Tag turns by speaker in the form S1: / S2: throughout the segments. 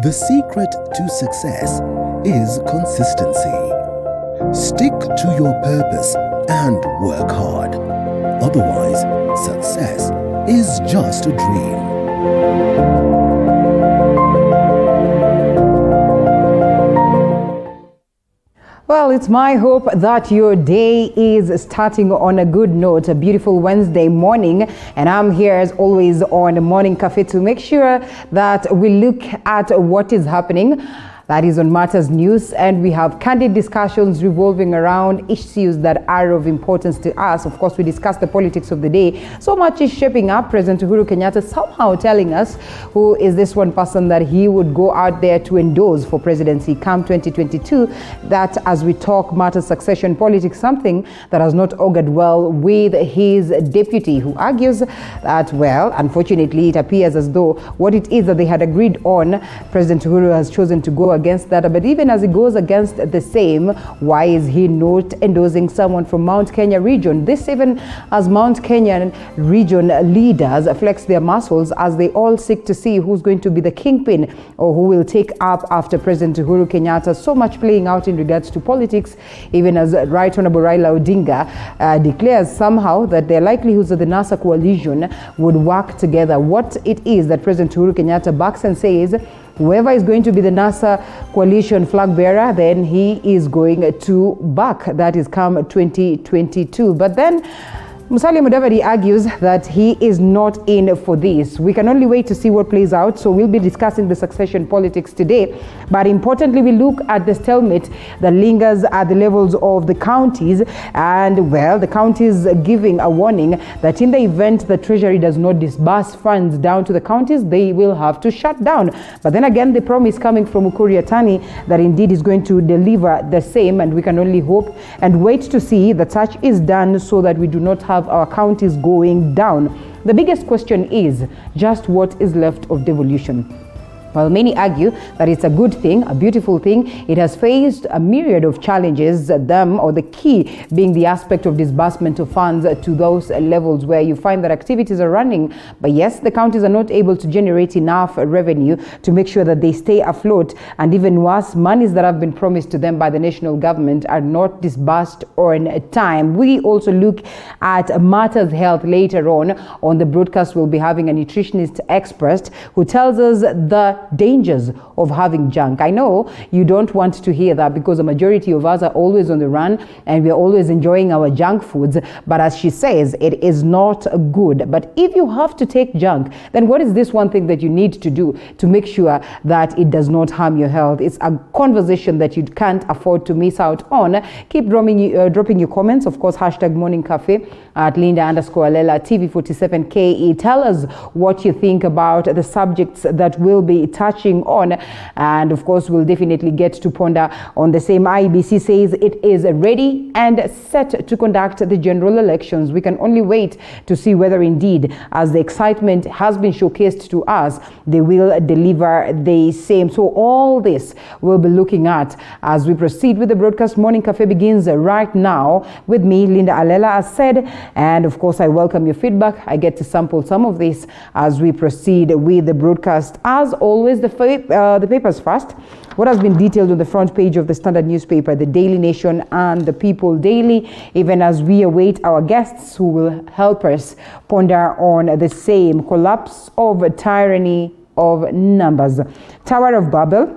S1: The secret to success is consistency. Stick to your purpose and work hard. Otherwise, success is just a dream.
S2: Well, it's my hope that your day is starting on a good note, a beautiful Wednesday morning. And I'm here as always on the Morning Cafe to make sure that we look at what is happening. That is on Matters News, and we have candid discussions revolving around issues that are of importance to us. Of course, we discuss the politics of the day. So much is shaping up. President Uhuru Kenyatta somehow telling us who is this one person that he would go out there to endorse for presidency come 2022. That as we talk matters succession politics, something that has not augured well with his deputy, who argues that, well, unfortunately, it appears as though what it is that they had agreed on, President Uhuru has chosen to go against that. But even as he goes against the same, why is he not endorsing someone from Mount Kenya region? This even as Mount Kenyan region leaders flex their muscles as they all seek to see who's going to be the kingpin or who will take up after President Uhuru Kenyatta. So much playing out in regards to politics, even as Right Honorable Raila Odinga declares somehow that the likelihoods of the NASA coalition would work together. What it is that President Uhuru Kenyatta backs and says, whoever is going to be the NASA coalition flag bearer, then he is going to back. That is come 2022. But then Musalia Mudavadi argues that he is not in for this. We can only wait to see what plays out. So we'll be discussing the succession politics today. But importantly, we look at the stalemate that lingers at the levels of the counties. And, well, the counties giving a warning that in the event the Treasury does not disburse funds down to the counties, they will have to shut down. But then again, the promise coming from Ukuri Atani that indeed is going to deliver the same. And we can only hope and wait to see that such is done so that we do not have our counties going down. The biggest question is just what is left of devolution. While many argue that it's a good thing, a beautiful thing, it has faced a myriad of challenges, the key being the aspect of disbursement of funds to those levels where you find that activities are running. But yes, the counties are not able to generate enough revenue to make sure that they stay afloat. And even worse, monies that have been promised to them by the national government are not disbursed on time. We also look at Matters Health later on the broadcast. We'll be having a nutritionist expert who tells us the dangers of having junk. I know you don't want to hear that because a majority of us are always on the run and we're always enjoying our junk foods. But as she says, it is not good. But if you have to take junk, then what is this one thing that you need to do to make sure that it does not harm your health? It's a conversation that you can't afford to miss out on. Keep dropping your comments. Of course, hashtag Morning Cafe at Linda_Alela TV47KE. Tell us what you think about the subjects that will be touching on, and of course we'll definitely get to ponder on the same. IEBC says it is ready and set to conduct the general elections. We can only wait to see whether indeed, as the excitement has been showcased to us, they will deliver the same. So all this we'll be looking at as we proceed with the broadcast. Morning Cafe begins right now with me, Linda Alela, as said, and of course I welcome your feedback. I get to sample some of this as we proceed with the broadcast. As always, the papers first. What has been detailed on the front page of the Standard newspaper, the Daily Nation and the People Daily, even as we await our guests who will help us ponder on the same. Collapse of tyranny of numbers. Tower of Babel.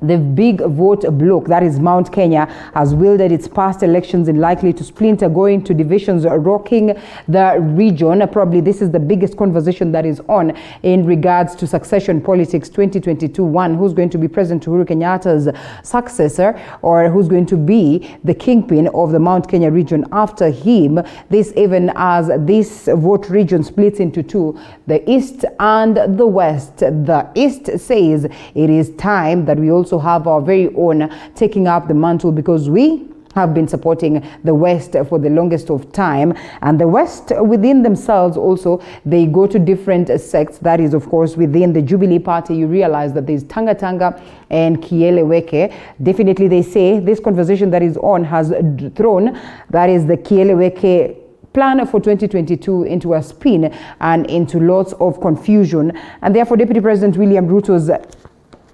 S2: The big vote bloc, that is Mount Kenya, has wielded its past elections and likely to splinter, going to divisions rocking the region. Probably this is the biggest conversation that is on in regards to succession politics 2022. One, who's going to be President Uhuru Kenyatta's successor, or who's going to be the kingpin of the Mount Kenya region after him. This even as this vote region splits into two, the East and the West. The East says it is time that we also have our very own taking up the mantle, because we have been supporting the West for the longest of time. And the West within themselves also, they go to different sects. That is, of course, within the Jubilee Party, you realize that there's Tanga Tanga and Kieleweke. Definitely they say this conversation that is on has thrown, that is the Kieleweke plan for 2022 into a spin and into lots of confusion. And therefore, Deputy President William Ruto's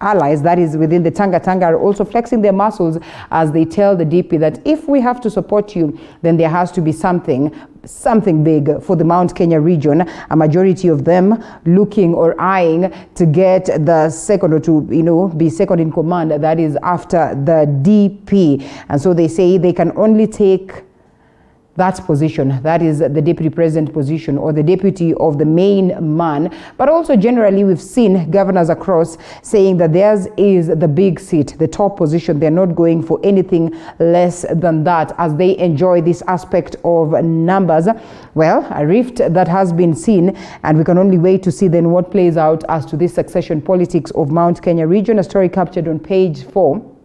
S2: allies, that is within the Tanga Tanga, are also flexing their muscles as they tell the DP that if we have to support you, then there has to be something big for the Mount Kenya region. A majority of them looking or eyeing to get the second, or to be second in command, that is after the DP. And so they say they can only take that position, that is the deputy president position, or the deputy of the main man. But also generally we've seen governors across saying that theirs is the big seat, the top position. They're not going for anything less than that, as they enjoy this aspect of numbers. Well, a rift that has been seen, and we can only wait to see then what plays out as to this succession politics of Mount Kenya region. A story captured on page 4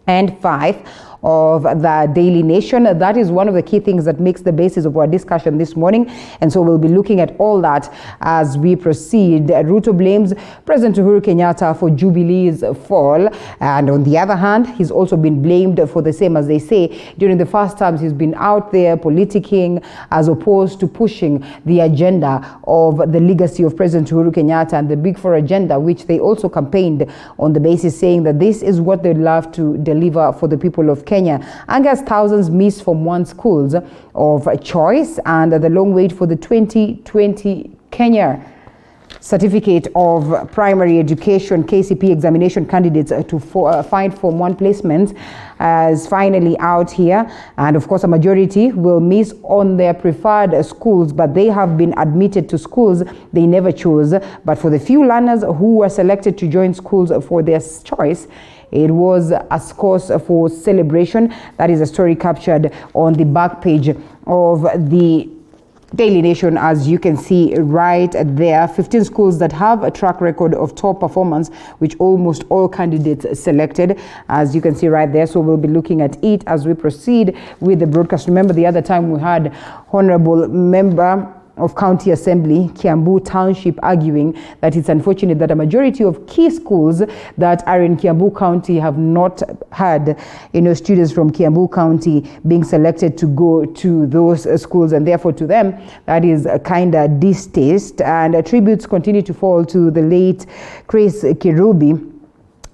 S2: and 5 of the Daily Nation. That is one of the key things that makes the basis of our discussion this morning. And so we'll be looking at all that as we proceed. Ruto blames President Uhuru Kenyatta for Jubilee's fall. And on the other hand, he's also been blamed for the same, as they say. During the first terms, he's been out there politicking as opposed to pushing the agenda of the legacy of President Uhuru Kenyatta and the Big Four agenda, which they also campaigned on the basis saying that this is what they'd love to deliver for the people of Kenya. Angers thousands miss from one schools of choice, and the long wait for the 2020 Kenya Certificate of Primary Education KCP examination candidates to find Form 1 placements is finally out here. And of course, a majority will miss on their preferred schools, but they have been admitted to schools they never chose. But for the few learners who were selected to join schools for their choice, it was a cause for celebration. That is a story captured on the back page of the Daily Nation, as you can see right there. 15 schools that have a track record of top performance, which almost all candidates selected, as you can see right there. So we'll be looking at it as we proceed with the broadcast. Remember the other time we had Honorable Member of County Assembly, Kiambu Township, arguing that it's unfortunate that a majority of key schools that are in Kiambu County have not had, students from Kiambu County being selected to go to those schools, and therefore to them that is a kind of distaste. And tributes continue to fall to the late Chris Kirubi.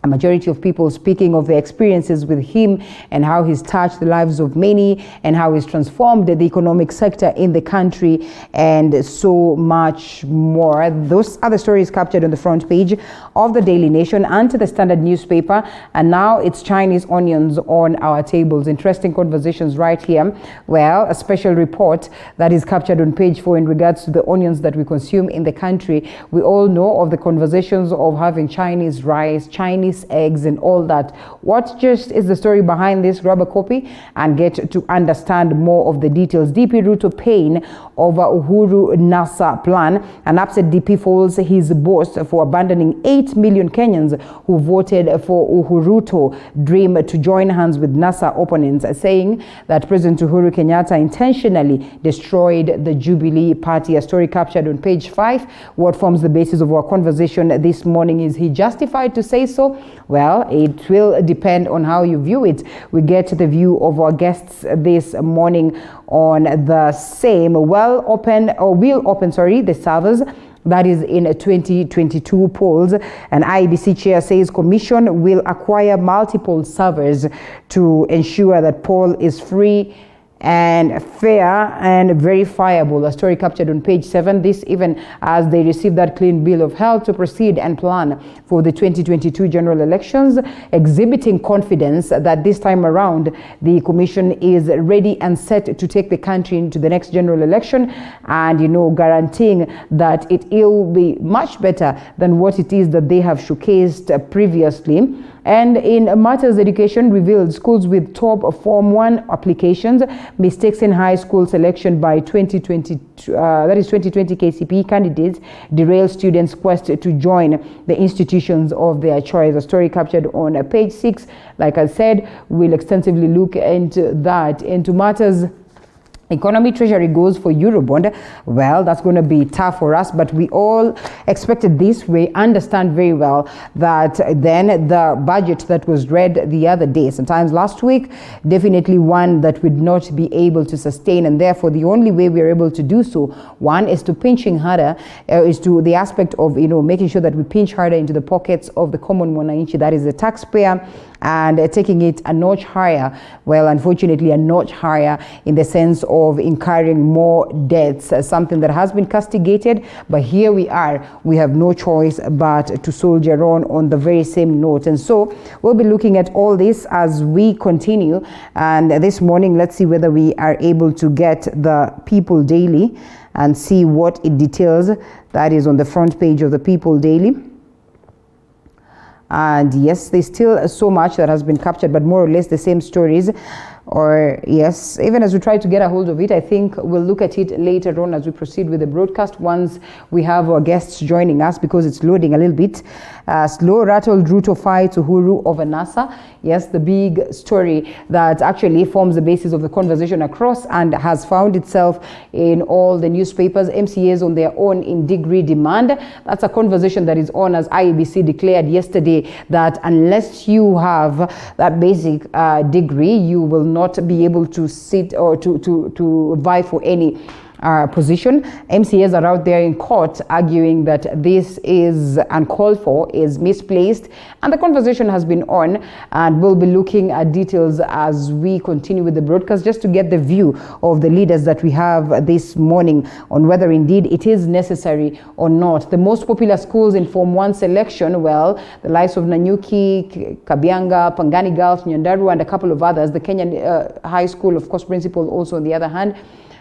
S2: A majority of people speaking of their experiences with him and how he's touched the lives of many and how he's transformed the economic sector in the country and so much more. Those other stories captured on the front page of the Daily Nation and to the Standard newspaper. And now it's Chinese onions on our tables. Interesting conversations right here. Well, a special report that is captured on page 4 in regards to the onions that we consume in the country. We all know of the conversations of having Chinese rice, Chinese eggs and all that. What just is the story behind this? Grab a copy and get to understand more of the details. DP Ruto pain over Uhuru NASA plan. An upset DP falls his boast for abandoning 8 million Kenyans who voted for Uhuruto dream to join hands with NASA opponents, saying that President Uhuru Kenyatta intentionally destroyed the Jubilee Party. A story captured on page 5. What forms the basis of our conversation this morning? Is he justified to say so? Well, it will depend on how you view it. We get the view of our guests this morning on the same. Will open the servers. That is in 2022 polls. An IEBC chair says commission will acquire multiple servers to ensure that poll is free and fair and verifiable. A story captured on page 7. This even as they receive that clean bill of health to proceed and plan for the 2022 general elections, exhibiting confidence that this time around the commission is ready and set to take the country into the next general election, and guaranteeing that it will be much better than what it is that they have showcased previously. And in matters education, revealed schools with top Form 1 applications, mistakes in high school selection by 2020 KCP candidates derail students' quest to join the institutions of their choice. A story captured on page 6. Like I said, we'll extensively look into that. Into matters Economy Treasury goes for Eurobond. Well, that's going to be tough for us, but we all expected this. We understand very well that then the budget that was read the other day, sometimes last week, definitely one that would not be able to sustain, and therefore the only way we are able to do so, one is to pinching harder, is to the aspect of making sure that we pinch harder into the pockets of the common mwananchi, that is the taxpayer, and taking it a notch higher. Well, unfortunately, a notch higher in the sense of incurring more debts, something that has been castigated. But here we are. We have no choice but to soldier on the very same note. And so we'll be looking at all this as we continue. And this morning, let's see whether we are able to get the People Daily and see what it details. That is on the front page of the People Daily. And yes, there's still so much that has been captured, but more or less the same stories. Or yes, even as we try to get a hold of it, I think we'll look at it later on as we proceed with the broadcast once we have our guests joining us, because it's loading a little bit. Slow rattled Ruto fights Uhuru over NASA. Yes, the big story that actually forms the basis of the conversation across and has found itself in all the newspapers. MCAs on their own in degree demand. That's a conversation that is on, as IEBC declared yesterday, that unless you have that basic degree, you will not be able to sit or to vie for any position. MCAs are out there in court arguing that this is uncalled for, is misplaced, and the conversation has been on, and we'll be looking at details as we continue with the broadcast, just to get the view of the leaders that we have this morning on whether indeed it is necessary or not. The most popular schools in Form 1 selection, well, the likes of Nanyuki, Kabianga, Pangani Girls, Nyandarua, and a couple of others. The Kenyan High School, of course, principal also on the other hand.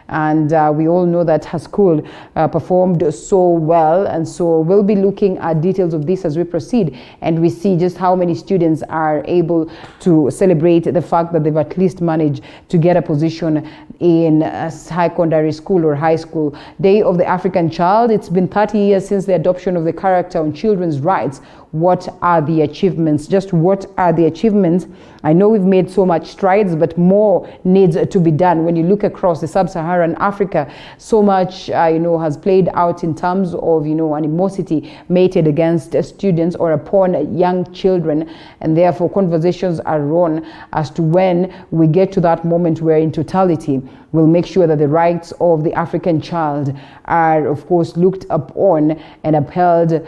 S2: And we all know that her school performed so well, and so we'll be looking at details of this as we proceed, and we see just how many students are able to celebrate the fact that they've at least managed to get a position in a secondary school or high school. Day of the African Child. It's been 30 years since the adoption of the Charter on Children's Rights. What are the achievements? Just what are the achievements? I know we've made so much strides, but more needs to be done. When you look across the sub-Saharan Africa, so much has played out in terms of animosity mated against students or upon young children, and therefore conversations are on as to when we get to that moment where in totality we'll make sure that the rights of the African child are of course looked upon and upheld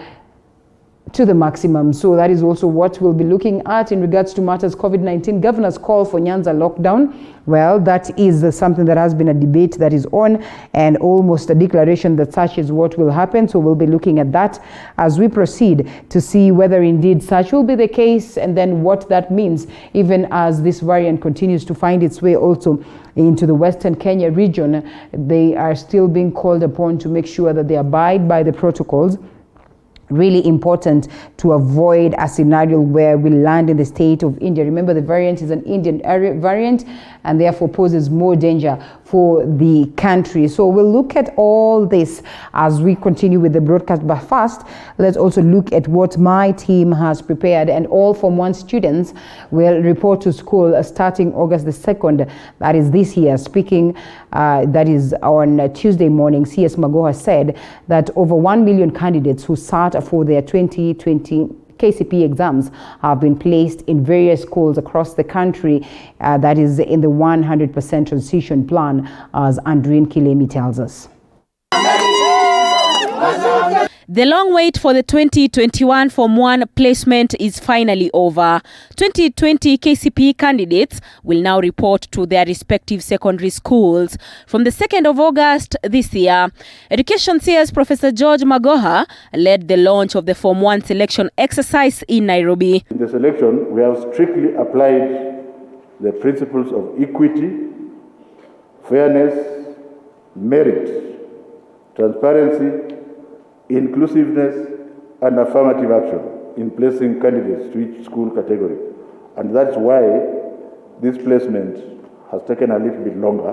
S2: to the maximum. So that is also what we'll be looking at in regards to matters COVID-19. Governor's call for Nyanza lockdown. Well, that is something that has been a debate that is on, and almost a declaration that such is what will happen. So we'll be looking at that as we proceed to see whether indeed such will be the case, and then what that means, even as this variant continues to find its way also into the Western Kenya region. They are still being called upon to make sure that they abide by the protocols. Really important to avoid a scenario where we land in the state of India. Remember, the variant is an Indian variant and therefore poses more danger for the country. So we'll look at all this as we continue with the broadcast. But first, let's also look at what my team has prepared. And all Form 1 students will report to school starting August the 2nd. That is this year. Speaking, that is on Tuesday morning, CS Magoha said that over 1 million candidates who sat for their 2020 KCP exams have been placed in various schools across the country. That is in the 100% transition plan, as Andreen Kilemi tells us.
S3: The long wait for the 2021 Form 1 placement is finally over. 2020 KCP candidates will now report to their respective secondary schools from the 2nd of August this year. Education CS Professor George Magoha led the launch of the Form 1 selection exercise in Nairobi.
S4: In the selection, we have strictly applied the principles of equity, fairness, merit, transparency, inclusiveness, and affirmative action in placing candidates to each school category. And that's why this placement has taken a little bit longer.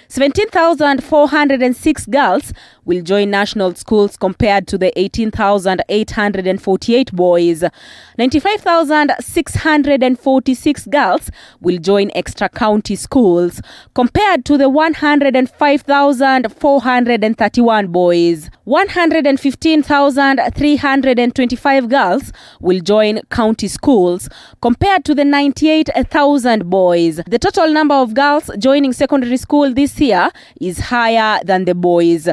S3: 17,406 girls will join national schools compared to the 18,848 boys. 95,646 girls will join extra-county schools compared to the 105,431 boys. 115,325 girls will join county schools compared to the 98,000 boys. The total number of girls joining secondary school this year is higher than the boys.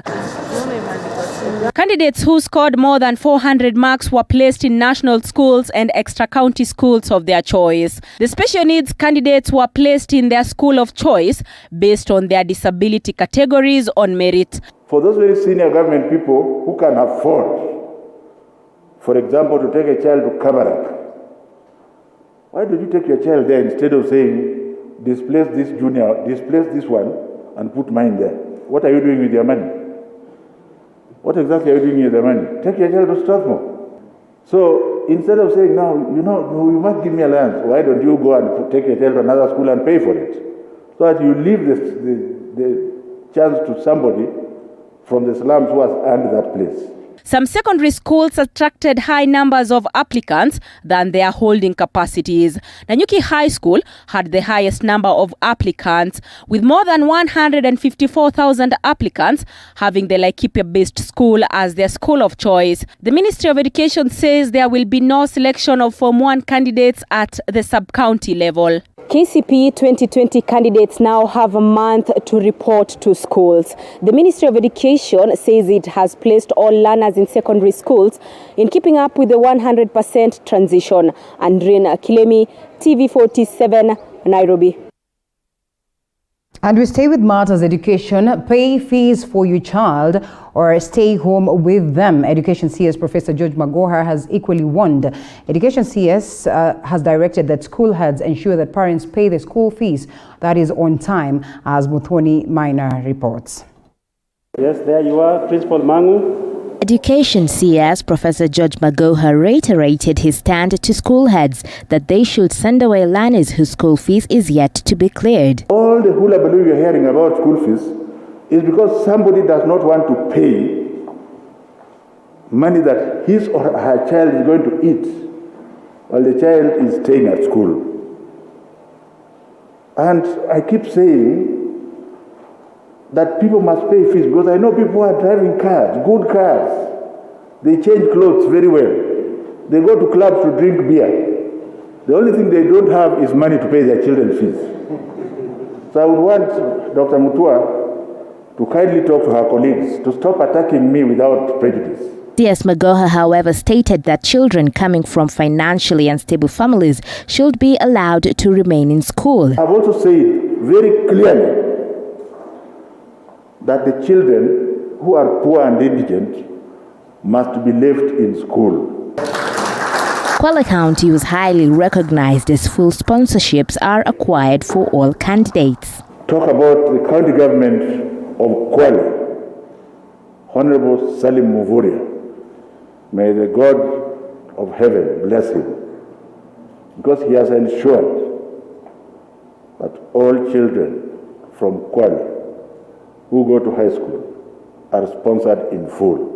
S3: Candidates who scored more than 400 marks were placed in national schools and extra-county schools of their choice. The special needs candidates were placed in their school of choice based on their disability categories on merit.
S4: For those very senior government people who can afford, for example, to take a child to Kabarak, why did you take your child there instead of saying, displace this junior, displace this one, and put mine there? What are you doing with your money? What exactly are you doing with the money? Take your child to Strathmore. So instead of saying, now, you must give me allowance, why don't you go and take your child to another school and pay for it? So that you leave the chance to somebody from the slums who has earned that place.
S3: Some secondary schools attracted high numbers of applicants than their holding capacities. Nanyuki High School had the highest number of applicants, with more than 154,000 applicants having the Laikipia-based school as their school of choice. The Ministry of Education says there will be no selection of Form 1 candidates at the sub-county level.
S5: KCPE 2020 candidates now have a month to report to schools. The Ministry of Education says it has placed all learners in secondary schools in keeping up with the 100% transition. Andrina Kilemi, TV47, Nairobi.
S2: And we stay with matters education. Pay fees for your child or stay home with them. Education CS Professor George Magoha has equally warned. Education CS has directed that school heads ensure that parents pay the school fees that is on time, as Muthoni Minor reports.
S6: Yes, there you are, Principal Mangu.
S7: Education CS Professor George Magoha reiterated his stand to school heads that they should send away learners whose school fees is yet to be cleared.
S4: All the hula baloo you're hearing about school fees is because somebody does not want to pay money that his or her child is going to eat while the child is staying at school. And I keep saying that people must pay fees, because I know people who are driving cars, good cars. They change clothes very well. They go to clubs to drink beer. The only thing they don't have is money to pay their children's fees. So I would want Dr. Mutua to kindly talk to her colleagues to stop attacking me without prejudice.
S7: CS Magoha, however, stated that children coming from financially unstable families should be allowed to remain in school.
S4: I've also said very clearly that the children who are poor and indigent must be left in school.
S7: Kwale County was highly recognized as full sponsorships are acquired for all candidates.
S4: Talk about the county government of Kwale, Honorable Salim Muvuria. May the God of heaven bless him, because he has ensured that all children from Kwale who go to high school are sponsored in full.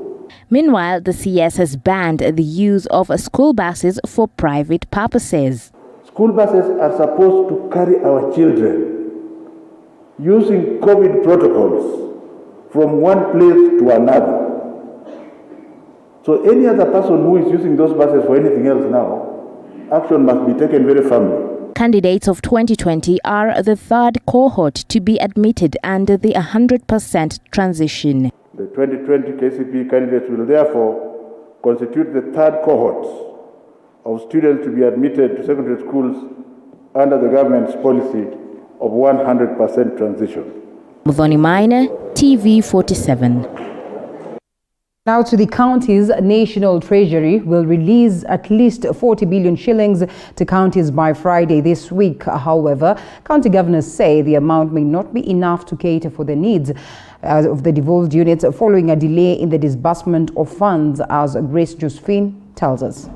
S7: Meanwhile, the CS has banned the use of school buses for private purposes.
S4: School buses are supposed to carry our children using COVID protocols from one place to another. So any other person who is using those buses for anything else now, action must be taken very firmly.
S7: Candidates of 2020 are the third cohort to be admitted under the 100% transition.
S4: The 2020 KCPE candidates will therefore constitute the third cohort of students to be admitted to secondary schools under the government's policy of 100% transition.
S7: Muthoni Minor, TV47.
S2: Now to the county's National Treasury will release at least 40 billion shillings to counties by Friday this week. However, county governors say the amount may not be enough to cater for the needs of the devolved units following a delay in the disbursement of funds, as Grace Josephine tells us.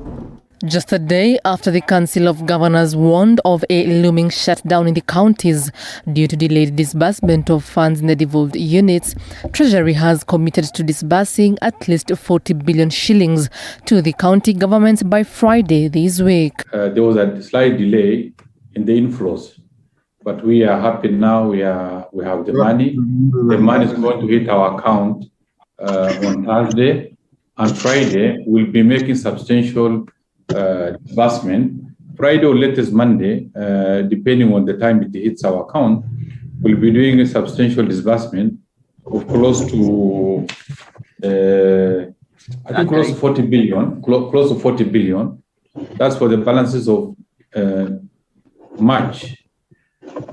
S8: Just a day after the Council of Governors warned of a looming shutdown in the counties due to delayed disbursement of funds in the devolved units, Treasury has committed to disbursing at least 40 billion shillings to the county governments by Friday this week.
S9: There was a slight delay in the inflows, but we are happy now. We have the money. The money is going to hit our account on Thursday, and Friday we'll be making substantial disbursement. Friday or latest Monday, depending on the time it hits our account, we'll be doing a substantial disbursement of close to, close to 40 billion. Close to 40 billion. That's for the balances of March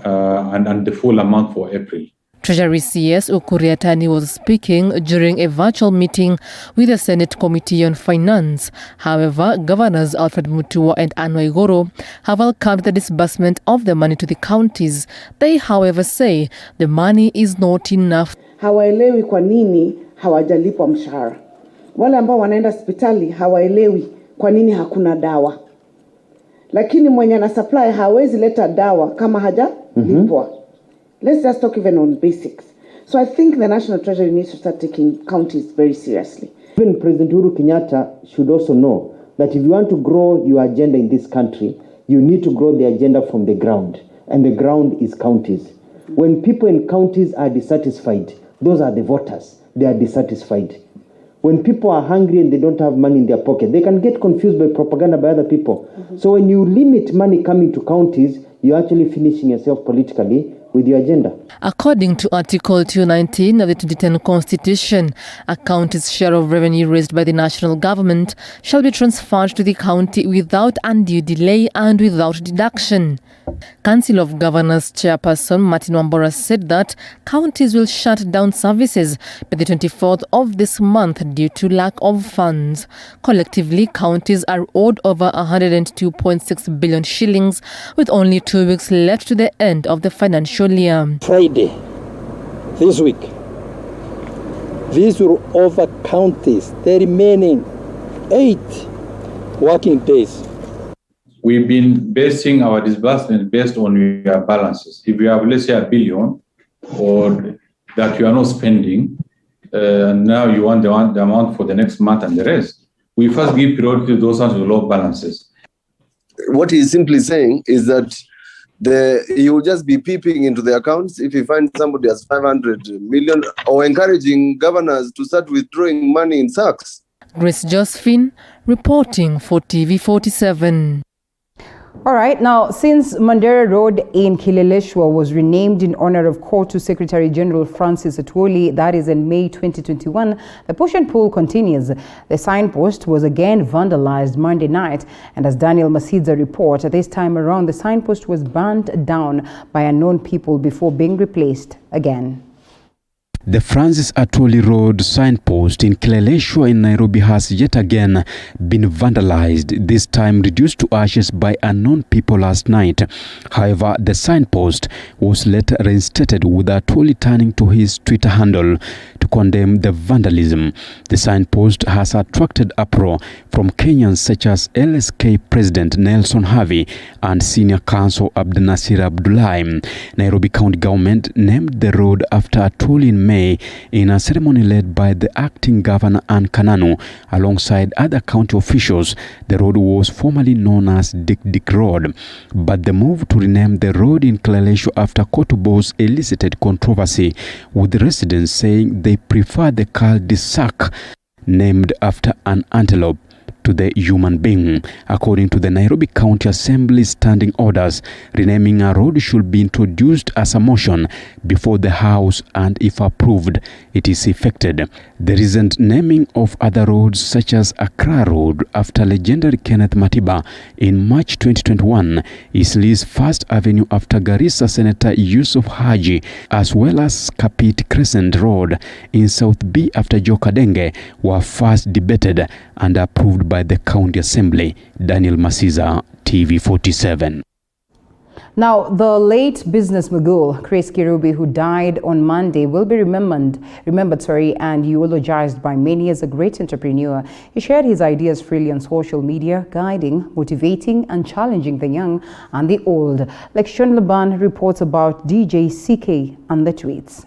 S9: and the full amount for April.
S8: Treasury CS Ukur Yatani was speaking during a virtual meeting with the Senate Committee on Finance. However, Governors Alfred Mutua and Anne Waiguru have welcomed the disbursement of the money to the counties. They, however, say the money is not enough.
S10: Hawaelewi kwa nini hawajalipwa mshahara. Wale ambao wanaenda hospitali hawaelewi kwa nini hakuna dawa. Lakini mwenye na supply hawezi leta dawa kama hajalipwa. Let's just talk even on basics. So I think the National Treasury needs to start taking counties very seriously.
S11: Even President Uhuru Kenyatta should also know that if you want to grow your agenda in this country, you need to grow the agenda from the ground. And the ground is counties. When people in counties are dissatisfied, those are the voters. They are dissatisfied. When people are hungry and they don't have money in their pocket, they can get confused by propaganda by other people. So when you limit money coming to counties, you're actually finishing yourself politically with your agenda.
S8: According to Article 219 of the 2010 Constitution, a county's share of revenue raised by the national government shall be transferred to the county without undue delay and without deduction. Council of Governors Chairperson Martin Wambora said that counties will shut down services by the 24th of this month due to lack of funds. Collectively, counties are owed over 102.6 billion shillings with only 2 weeks left to the end of the financial year.
S12: Friday, this week, these will over counties the remaining 8 working days.
S9: We've been basing our disbursement based on your balances. If you have, let's say, $1 billion or that you are not spending, now you want the amount for the next month and the rest, we first give priority to those ones with low balances.
S13: What he's simply saying is that he will just be peeping into the accounts if he finds somebody has 500 million, or encouraging governors to start withdrawing money in sacks.
S8: Grace Josephine reporting for TV47.
S2: All right, now, since Mandera Road in Kileleshwa was renamed in honor of Kotu Secretary General Francis Atolli, that is in May 2021, the push and pull continues. The signpost was again vandalized Monday night, and as Daniel Masidza reports, this time around the signpost was burnt down by unknown people before being replaced again.
S14: The Francis Atolli Road signpost in Kileleshwa in Nairobi has yet again been vandalized, this time reduced to ashes by unknown people last night. However, the signpost was later reinstated, with Atolli turning to his Twitter handle to condemn the vandalism. The signpost has attracted uproar from Kenyans such as LSK President Nelson Havi and Senior Counsel Abdinasir Abdullahi. Nairobi County Government named the road after Atolli in May in a ceremony led by the acting governor Ann Kananu alongside other county officials. The road was formerly known as Dick Road, but the move to rename the road in Kileleshwa after Kotubos elicited controversy, with residents saying they prefer the cul-de-sac named after an antelope to the human being. According to the Nairobi County Assembly standing orders, renaming a road should be introduced as a motion before the House, and if approved, it is effected. The recent naming of other roads such as Accra Road after legendary Kenneth Matiba in March 2021, Eastleigh's First Avenue after Garissa Senator Yusuf Haji, as well as Kapit Crescent Road in South B after Joka Denge, were first debated and approved by the County Assembly. Daniel Masiza, TV47.
S2: Now, the late business mogul, Chris Kirubi, who died on Monday, will be remembered, and eulogized by many as a great entrepreneur. He shared his ideas freely on social media, guiding, motivating, and challenging the young and the old. Like Sean Laban reports about DJ CK and the tweets.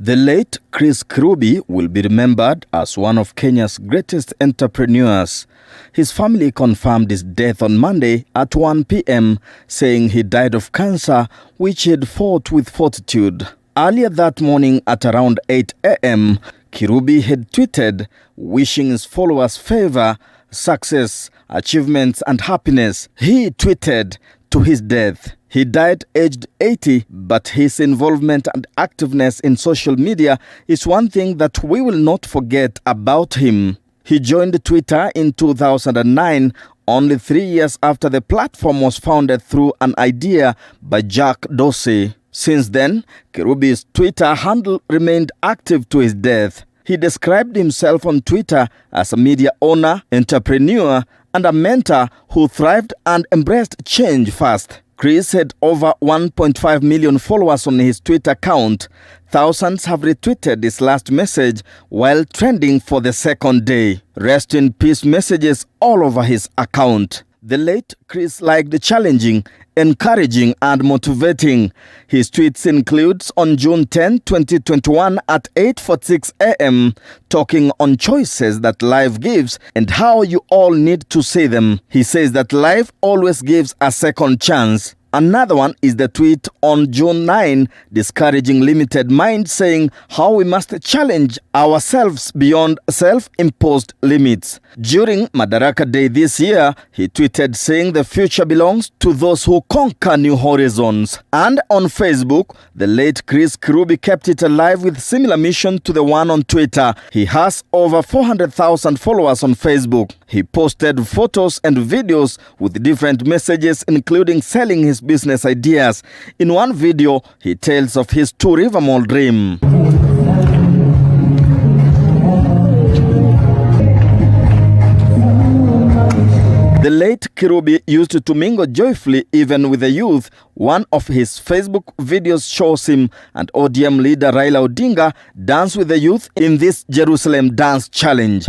S15: The late Chris Kirubi will be remembered as one of Kenya's greatest entrepreneurs. His family confirmed his death on Monday at 1 p.m., saying he died of cancer, which he had fought with fortitude. Earlier that morning at around 8 a.m., Kirubi had tweeted, wishing his followers favor, success, achievements, and happiness. He tweeted, to his death, he died aged 80, but his involvement and activeness in social media is one thing that we will not forget about him. He joined Twitter in 2009, only 3 years after the platform was founded through an idea by Jack Dorsey. Since then, Kirubi's Twitter handle remained active to his death. He described himself on Twitter as a media owner, entrepreneur, and a mentor who thrived and embraced change fast. Chris had over 1.5 million followers on his Twitter account. Thousands have retweeted his last message while trending for the second day. Rest in peace messages all over his account. The late Chris liked challenging, encouraging, and motivating. His tweets includes on June 10, 2021 at 8:46 a.m. talking on choices that life gives and how you all need to see them. He says that life always gives a second chance. Another one is the tweet on June 9 discouraging limited minds, saying how we must challenge ourselves beyond self-imposed limits. During Madaraka Day this year, he tweeted saying the future belongs to those who conquer new horizons. And on Facebook, the late Chris Kirubi kept it alive with similar mission to the one on Twitter. He has over 400,000 followers on Facebook. He posted photos and videos with different messages, including selling his business ideas. In one video, he tells of his 2 River Mall dream. The late Kirubi used to mingle joyfully even with the youth. One of his Facebook videos shows him and ODM leader Raila Odinga dance with the youth in this Jerusalem dance challenge.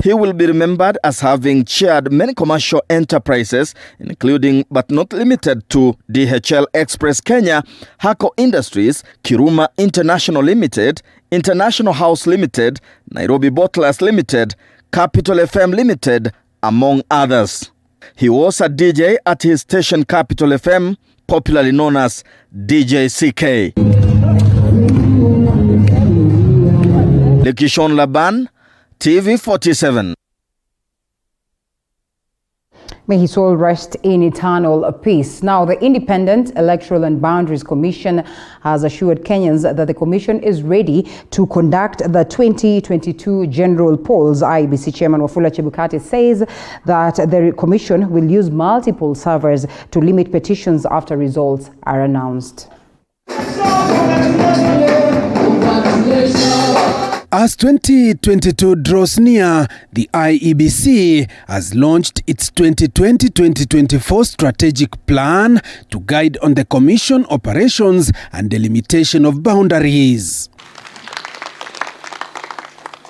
S15: He will be remembered as having chaired many commercial enterprises, including but not limited to DHL Express Kenya, Hako Industries, Kiruma International Limited, International House Limited, Nairobi Bottlers Limited, Capital FM Limited, among others. He was a DJ at his station Capital FM, popularly known as DJ CK. Lekishon Laban, TV 47.
S2: May his soul rest in eternal peace. Now, the Independent Electoral and Boundaries Commission has assured Kenyans that the commission is ready to conduct the 2022 general polls. IEBC Chairman Wafula Chebukati says that the commission will use multiple servers to limit petitions after results are announced.
S16: As 2022 draws near, the IEBC has launched its 2020-2024 strategic plan to guide on the Commission operations and delimitation of boundaries.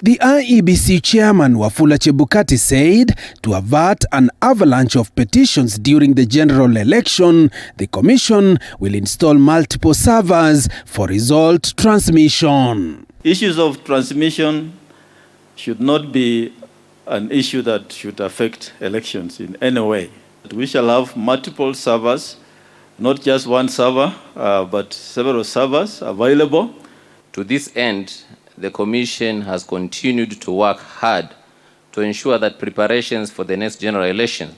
S16: The IEBC chairman Wafula Chebukati said to avert an avalanche of petitions during the general election, the Commission will install multiple servers for result transmission.
S17: Issues of transmission should not be an issue that should affect elections in any way. We shall have multiple servers, not just one server, but several servers available.
S18: To this end, the Commission has continued to work hard to ensure that preparations for the next general election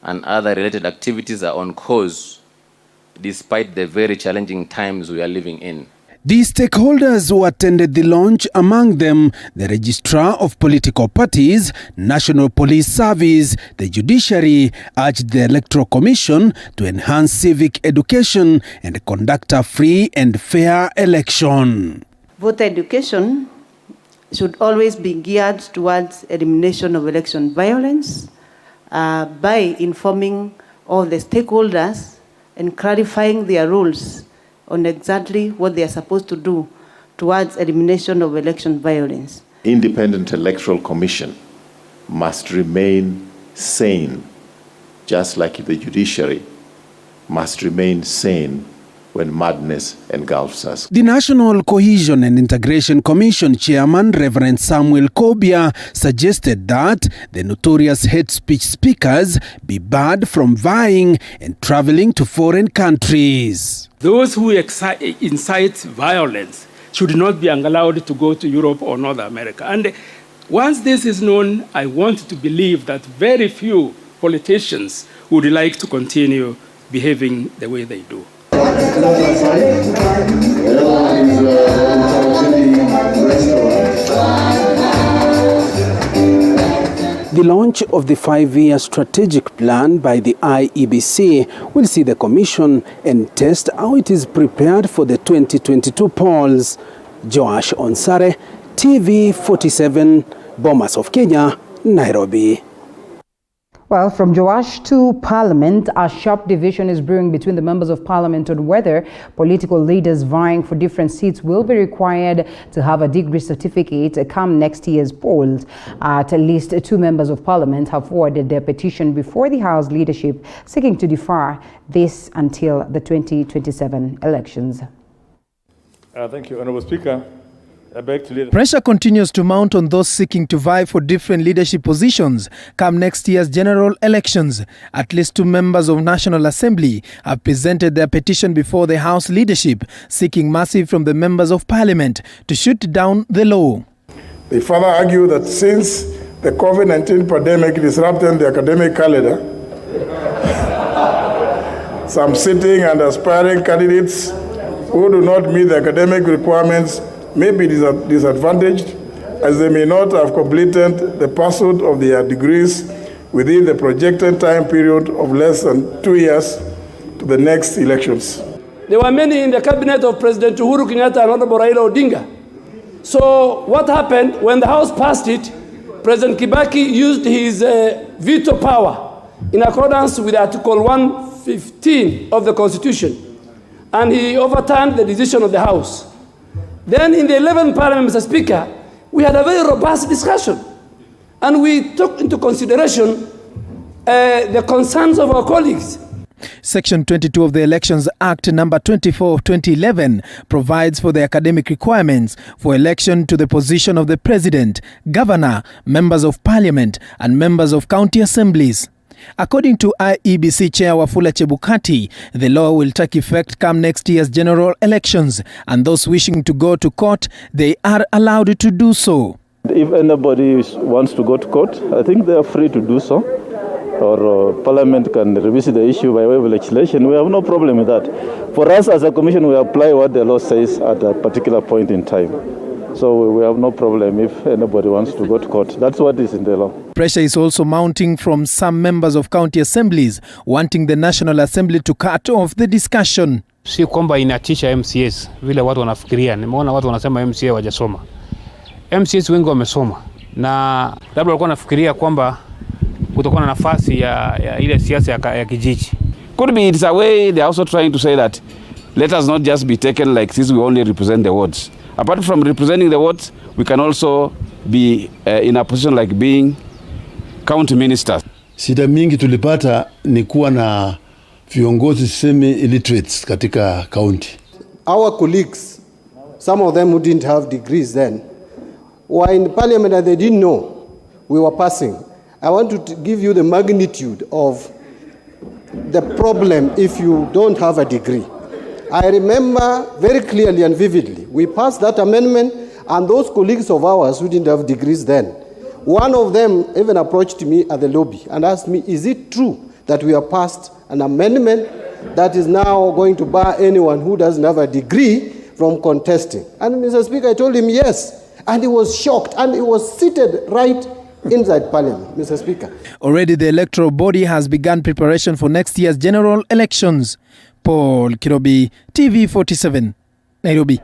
S18: and other related activities are on course, despite the very challenging times we are living in.
S16: The stakeholders who attended the launch, among them the Registrar of Political Parties, National Police Service, the Judiciary, urged the Electoral Commission to enhance civic education and conduct a free and fair election.
S19: Voter education should always be geared towards elimination of election violence by informing all the stakeholders and clarifying their rules on exactly what they are supposed to do towards elimination of election violence.
S20: Independent Electoral Commission must remain sane, just like the judiciary must remain sane when madness engulfs us.
S16: The National Cohesion and Integration Commission Chairman, Reverend Samuel Kobia, suggested that the notorious hate speech speakers be barred from vying and traveling to foreign countries.
S21: Those who incite violence should not be allowed to go to Europe or North America. And once this is known, I want to believe that very few politicians would like to continue behaving the way they do.
S16: The launch of the 5-year strategic plan by the IEBC will see the Commission and test how it is prepared for the 2022 polls. Joash Onsare, TV47, Bomas of Kenya, Nairobi.
S2: Well, from Joash to Parliament, a sharp division is brewing between the members of Parliament on whether political leaders vying for different seats will be required to have a degree certificate come next year's polls. At least 2 members of Parliament have forwarded their petition before the House leadership, seeking to defer this until the 2027 elections.
S4: Thank you, Honourable Speaker.
S22: Pressure continues to mount on those seeking to vie for different leadership positions come next year's general elections. At least 2 members of National Assembly have presented their petition before the House leadership, seeking mercy from the members of Parliament to shoot down the law.
S23: They further argue that since the COVID-19 pandemic disrupted the academic calendar, some sitting and aspiring candidates who do not meet the academic requirements may be disadvantaged, as they may not have completed the pursuit of their degrees within the projected time period of less than 2 years to the next elections.
S21: There were many in the cabinet of President Uhuru Kenyatta and Honorable Raila Odinga. So what happened when the House passed it? President Kibaki used his veto power in accordance with Article 115 of the Constitution, and he overturned the decision of the House. Then in the 11th Parliament, Mr. Speaker, we had a very robust discussion, and we took into consideration the concerns of our colleagues.
S22: Section 22 of the Elections Act number 24 of 2011 provides for the academic requirements for election to the position of the President, Governor, Members of Parliament, and Members of County Assemblies. According to IEBC Chair Wafula Chebukati, the law will take effect come next year's general elections, and those wishing to go to court, they are allowed to do so.
S24: If anybody wants to go to court, I think they are free to do so, or Parliament can revisit the issue by way of legislation. We have no problem with that. For us as a commission, we apply what the law says at a particular point in time. So we have no problem if anybody wants to go to court. That's what is in the law.
S22: Pressure is also mounting from some members of county assemblies wanting the National Assembly to cut off the discussion.
S25: Si kwamba inatisha MCAs vile watu wanafikiria. Nimeona watu wanasema MCA wajasoma. MCAs wengi wamesoma na labda walikuwa wanafikiria kwamba kutakuwa na nafasi ya ile siasa ya kijiji.
S26: Could be it's a way they're also trying to say that let us not just be taken like this, we only represent the wards. Apart from representing the wards, we can also be in a position like being county ministers.
S27: Shida mingi tulipata ni kuwa na viongozi semi-illiterates katika county.
S28: Our colleagues, some of them who didn't have degrees then, were in parliament and they didn't know we were passing. I want to give you the magnitude of the problem if you don't have a degree. I remember very clearly and vividly, we passed that amendment, and those colleagues of ours who didn't have degrees then, one of them even approached me at the lobby and asked me, is it true that we have passed an amendment that is now going to bar anyone who doesn't have a degree from contesting? And Mr. Speaker, I told him yes, and he was shocked, and he was seated right inside Parliament, Mr. Speaker.
S22: Already the electoral body has begun preparation for next year's general elections. Paul Kirubi, TV47, Nairobi.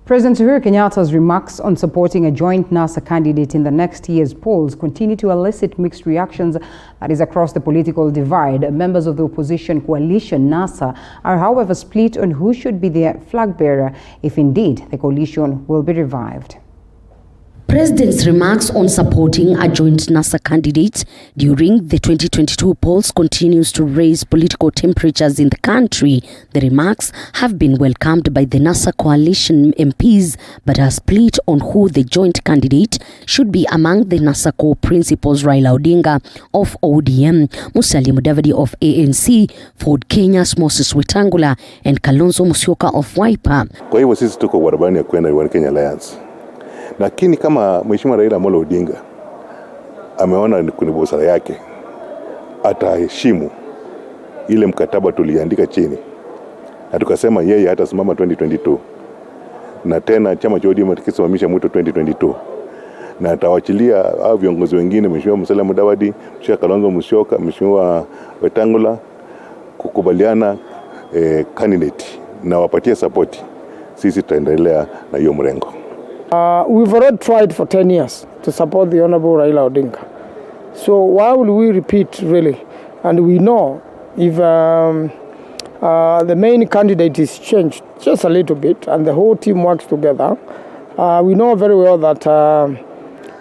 S2: President Uhuru Kenyatta's remarks on supporting a joint NASA candidate in the next year's polls continue to elicit mixed reactions, that is, across the political divide. Members of the opposition coalition, NASA, are however split on who should be their flag bearer if indeed the coalition will be revived.
S1: President's remarks on supporting a joint NASA candidate during the 2022 polls continues to raise political temperatures in the country. The remarks have been welcomed by the NASA coalition MPs, but are split on who the joint candidate should be among the NASA core principals: Raila Odinga of ODM, Musalia Mudavadi of ANC, Ford Kenya's Moses Wetangula, and Kalonzo Musyoka of Wiper.
S3: Kwa hivyo sisi tuko barabani ya kwenda One Kenya Alliance. Lakini kama Mheshimiwa Raila Amolo Odinga ameona kuna busara yake, ataheshimu ile mkataba tuliandika chini, na tukasema yeye hatasimama 2022, na tena chama cha ODM kikisimamisha mwito 2022, na atawachilia au viongozi wengine, Mheshimiwa Musalia Mudavadi, Mheshimiwa Kalonzo Musyoka, Mheshimiwa Wetangula, kukubaliana candidate na wapatie support. Sisi tutaendelea na hiyo mrengo.
S5: We've already tried for 10 years to support the Honorable Raila Odinga. So why will we repeat, really? And we know if the main candidate is changed just a little bit and the whole team works together, we know very well that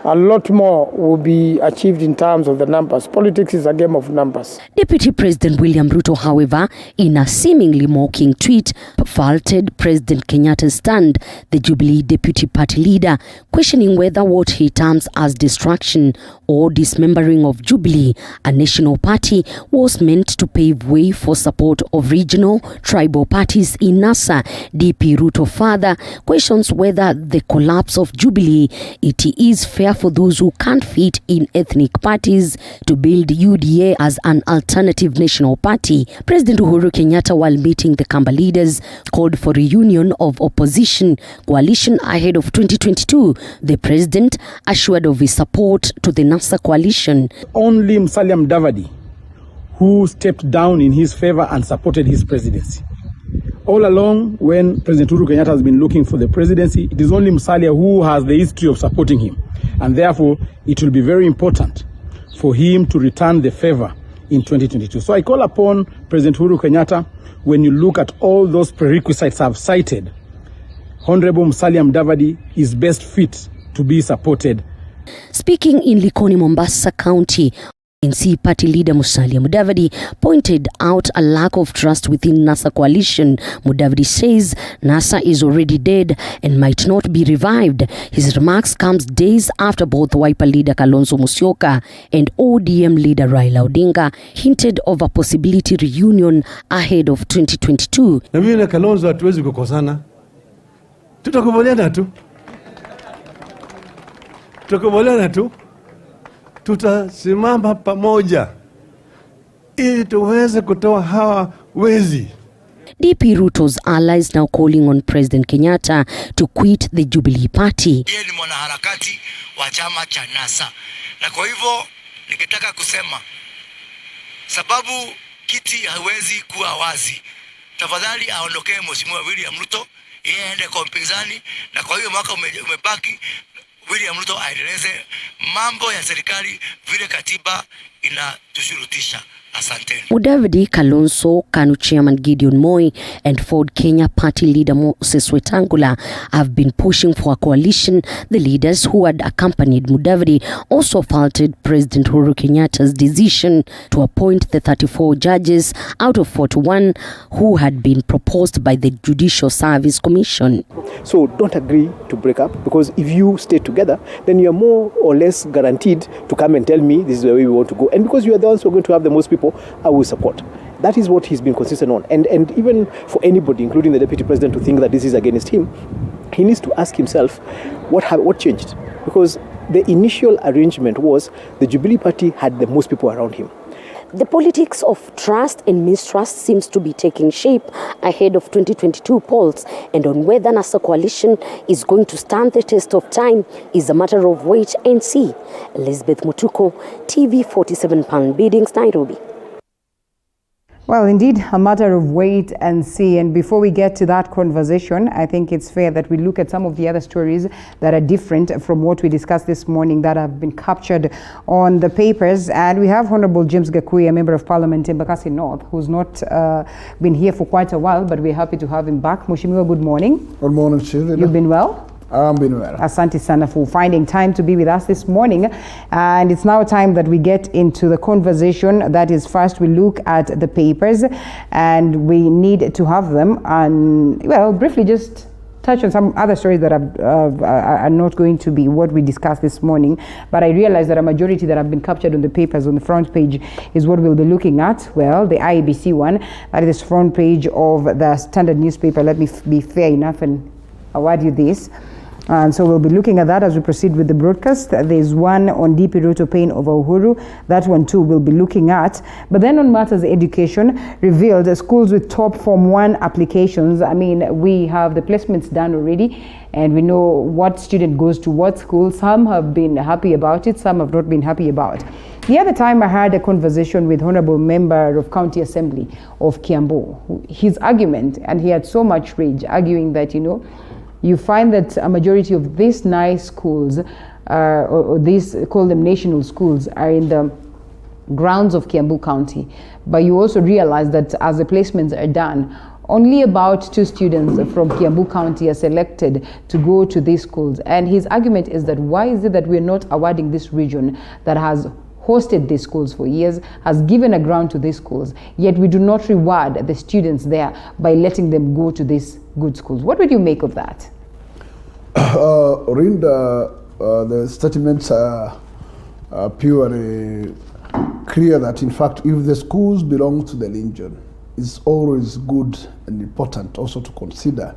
S5: a lot more will be achieved in terms of the numbers. Politics is a game of numbers.
S1: Deputy President William Ruto, however, in a seemingly mocking tweet, faulted President Kenyatta's stand, the Jubilee deputy party leader, questioning whether what he terms as destruction or dismembering of Jubilee, a national party, was meant to pave way for support of regional tribal parties in NASA. DP Ruto further questions whether the collapse of Jubilee, it is fair for those who can't fit in ethnic parties to build UDA as an alternative national party. President Uhuru Kenyatta, while meeting the Kamba leaders, called for a reunion of opposition coalition ahead of 2022. The president assured of his support to the NASA coalition.
S6: Only Musalia Mudavadi who stepped down in his favor and supported his presidency. All along, when President Uhuru Kenyatta has been looking for the presidency, it is only Musalia who has the history of supporting him. And therefore, it will be very important for him to return the favor in 2022. So I call upon President Uhuru Kenyatta, when you look at all those prerequisites I've cited, Honorable Musalia Mudavadi is best fit to be supported.
S1: Speaking in Likoni, Mombasa County, ANC party leader Musalia Mudavadi pointed out a lack of trust within NASA coalition. Mudavadi says NASA is already dead and might not be revived. His remarks comes days after both Wiper leader Kalonzo Musyoka and ODM leader Raila Odinga hinted of a possibility reunion ahead of 2022.
S27: Na mimi na Kalonzo hatuwezi kukosana. Tutakubaliana tu. Tutasimama pamoja ili tuweze kutoa hawa wezi.
S1: DP Ruto's allies now calling on President Kenyatta to quit the Jubilee Party.
S7: Yeye ni mwanaharakati wa chama cha NASA. Na kwa hivyo ningetaka kusema sababu kiti hawezi kuwa wazi, tafadhali aondokee Mheshimiwa William Ruto, yeye aende kwa mpinzani, na kwa hiyo mwaka umebaki William Ruto aendeleze mambo ya serikali vile katiba inatushurutisha. Asanteni.
S1: Mudavadi, Kalonzo, KANU chairman Gideon Moi, and Ford Kenya party leader Moses Wetangula have been pushing for a coalition. The leaders who had accompanied Mudavadi also faulted President Uhuru Kenyatta's decision to appoint the 34 judges out of 41 who had been proposed by the Judicial Service Commission.
S10: So don't agree to break up, because if you stay together, then you are more or less guaranteed to come and tell me this is the way we want to go. And because you are the ones who are going to have the most people, I will support. That is what he's been consistent on. And even for anybody, including the Deputy President, to think that this is against him, he needs to ask himself what changed. Because the initial arrangement was the Jubilee Party had the most people around him.
S1: The politics of trust and mistrust seems to be taking shape ahead of 2022 polls, and on whether NASA coalition is going to stand the test of time is a matter of wait and see. Elizabeth Mutuko, TV 47 Palm Biddings, Nairobi.
S2: Well, indeed, a matter of wait and see. And before we get to that conversation, I think it's fair that we look at some of the other stories that are different from what we discussed this morning that have been captured on the papers. And we have Honorable James Gakui, a Member of Parliament in Embakasi North, who's not been here for quite a while, but we're happy to have him back. Mheshimiwa, good morning.
S8: Good morning, Chief.
S2: You've been well?
S8: I'm been well.
S2: Asante sana for finding time to be with us this morning. And it's now time that we get into the conversation. That is, first we look at the papers, and we need to have them. And, well, briefly just touch on some other stories that are not going to be what we discussed this morning. But I realize that a majority that have been captured on the papers on the front page is what we'll be looking at. Well, the IEBC one, that is the front page of the Standard newspaper. Let me be fair enough and award you this. And so we'll be looking at that as we proceed with the broadcast. There's one on DP Ruto pain over Uhuru. That one too we'll be looking at. But then on matters education, revealed schools with top Form 1 applications. I mean, we have the placements done already, and we know what student goes to what school. Some have been happy about it, some have not been happy about. The other time I had a conversation with Honorable Member of County Assembly of Kiambu. His argument, and he had so much rage, arguing that, you know, you find that a majority of these nice schools, or these, call them national schools, are in the grounds of Kiambu County. But you also realize that as the placements are done, only about 2 students from Kiambu County are selected to go to these schools. And his argument is that why is it that we're not awarding this region that has hosted these schools for years, has given a ground to these schools, yet we do not reward the students there by letting them go to these good schools. What would you make of that?
S8: The statements are purely clear that, in fact, if the schools belong to the region, it's always good and important also to consider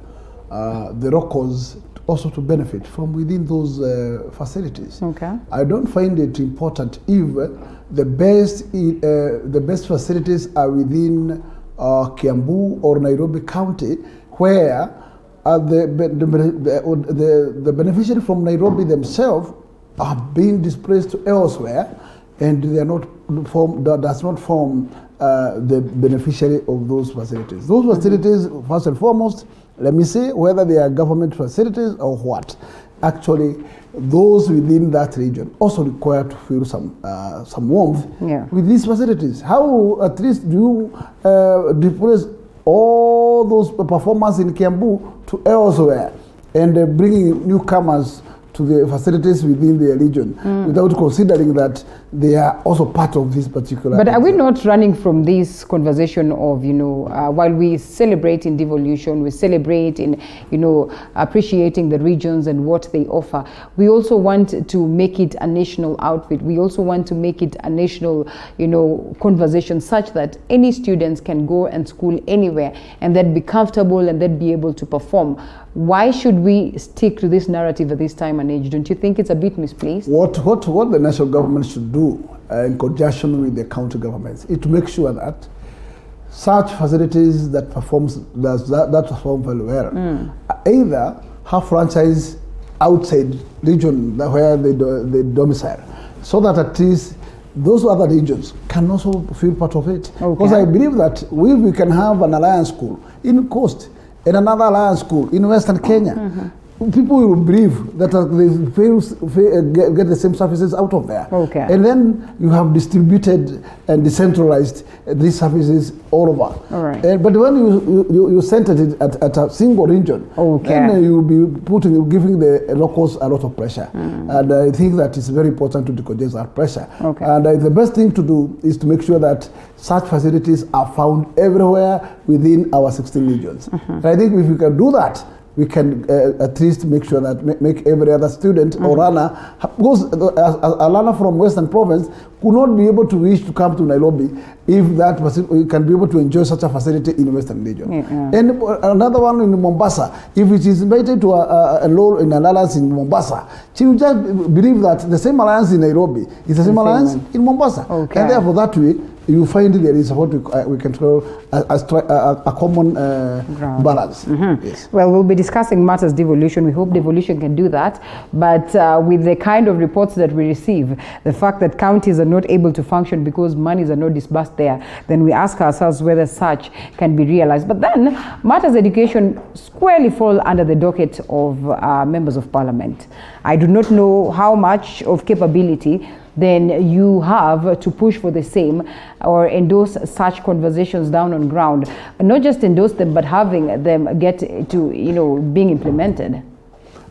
S8: the locals also to benefit from within those facilities.
S2: Okay.
S8: I don't find it important if the best facilities are within Kiambu or Nairobi County, where the beneficiaries from Nairobi themselves are being displaced to elsewhere, and they are not does not form the beneficiary of those facilities. Those facilities, first and foremost, let me say, whether they are government facilities or what, actually those within that region also require to feel some warmth with these facilities. How at least do you displace all those performers in Kiambu to elsewhere and bringing newcomers to the facilities within their region without considering that they are also part of this particular.
S2: But are we not running from this conversation of, you know, while we celebrate in devolution, we celebrate in, you know, appreciating the regions and what they offer, we also want to make it a national outfit. We also want to make it a national, you know, conversation such that any students can go and school anywhere and then be comfortable and then be able to perform. Why should we stick to this narrative at this time and age? Don't you think it's a bit misplaced?
S8: What the national government should do in conjunction with the county governments is to make sure that such facilities that perform very well either have franchise outside region where they domicile, so that at least those other regions can also feel part of it. Okay. Because I believe that we can have an alliance school in Coast and another alliance school in Western Kenya. People will believe that they get the same services out of there.
S2: Okay.
S8: And then you have distributed and decentralized these services all over.
S2: All right.
S8: But when you center it at a single region, then you'll be giving the locals a lot of pressure. And I think that it's very important to decongest that pressure.
S2: Okay.
S8: And the best thing to do is to make sure that such facilities are found everywhere within our 16 regions. And I think if we can do that, we can at least make sure that make every other student or learner, because a learner from Western Province could not be able to wish to come to Nairobi if that can be able to enjoy such a facility in Western region. And another one in Mombasa, if it is invited to enroll in an alliance in Mombasa, she will just believe that the same alliance in Nairobi is the same alliance in Mombasa. And therefore that way, you find there is what we can call a common balance. Yes.
S2: Well, we'll be discussing matters devolution. We hope devolution can do that. But with the kind of reports that we receive, the fact that counties are not able to function because monies are not disbursed there, then we ask ourselves whether such can be realized. But then matters education squarely fall under the docket of members of parliament. I do not know how much of capability then you have to push for the same or endorse such conversations down on ground. Not just endorse them, but having them get to, being implemented.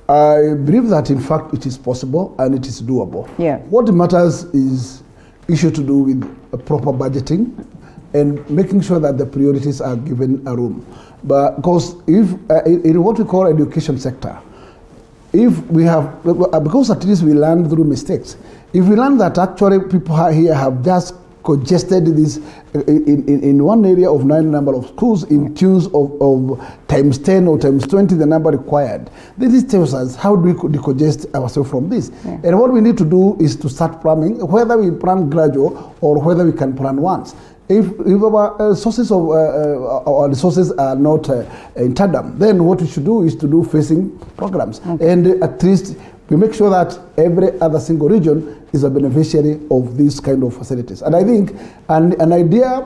S8: I believe that in fact it is possible and it is doable.
S2: Yeah.
S8: What matters is issue to do with proper budgeting and making sure that the priorities are given a room. But because if in what we call education sector, if we have, because at least we learn through mistakes. If we learn that actually people here have just congested this in one area of 9 number of schools in tunes of times 10 or times 20 the number required, this tells us how do we decongest ourselves from this. Yeah. And what we need to do is to start planning, whether we plan gradual or whether we can plan once. If our sources of our resources are not in tandem, then what we should do is to do phasing programs. Okay. And at least we make sure that every other single region is a beneficiary of these kind of facilities. And I think an idea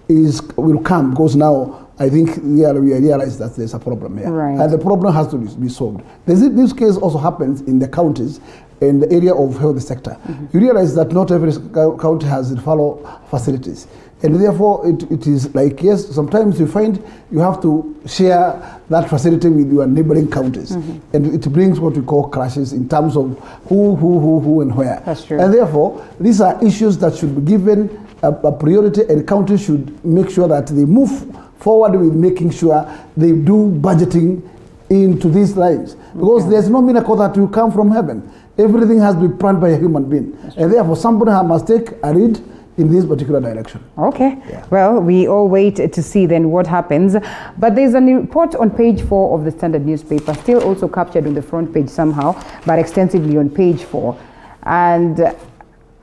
S8: will come because now I think we realize that there's a problem here.
S2: Right.
S8: And the problem has to be solved. This case also happens in the counties in the area of health sector. You realize that not every county has follow facilities. And therefore, it is like, yes, sometimes you find you have to share that facility with your neighboring counties. And it brings what we call clashes in terms of who, and where.
S2: That's true.
S8: And therefore, these are issues that should be given a priority, and counties should make sure that they move forward with making sure they do budgeting into these lines. Because there's no miracle that will come from heaven. Everything has to be planned by a human being. And therefore, somebody must take a lead in this particular direction.
S2: Okay. Yeah. Well, we all wait to see then what happens. But there's a report on page 4 of the Standard newspaper, still also captured on the front page somehow, but extensively on page 4. And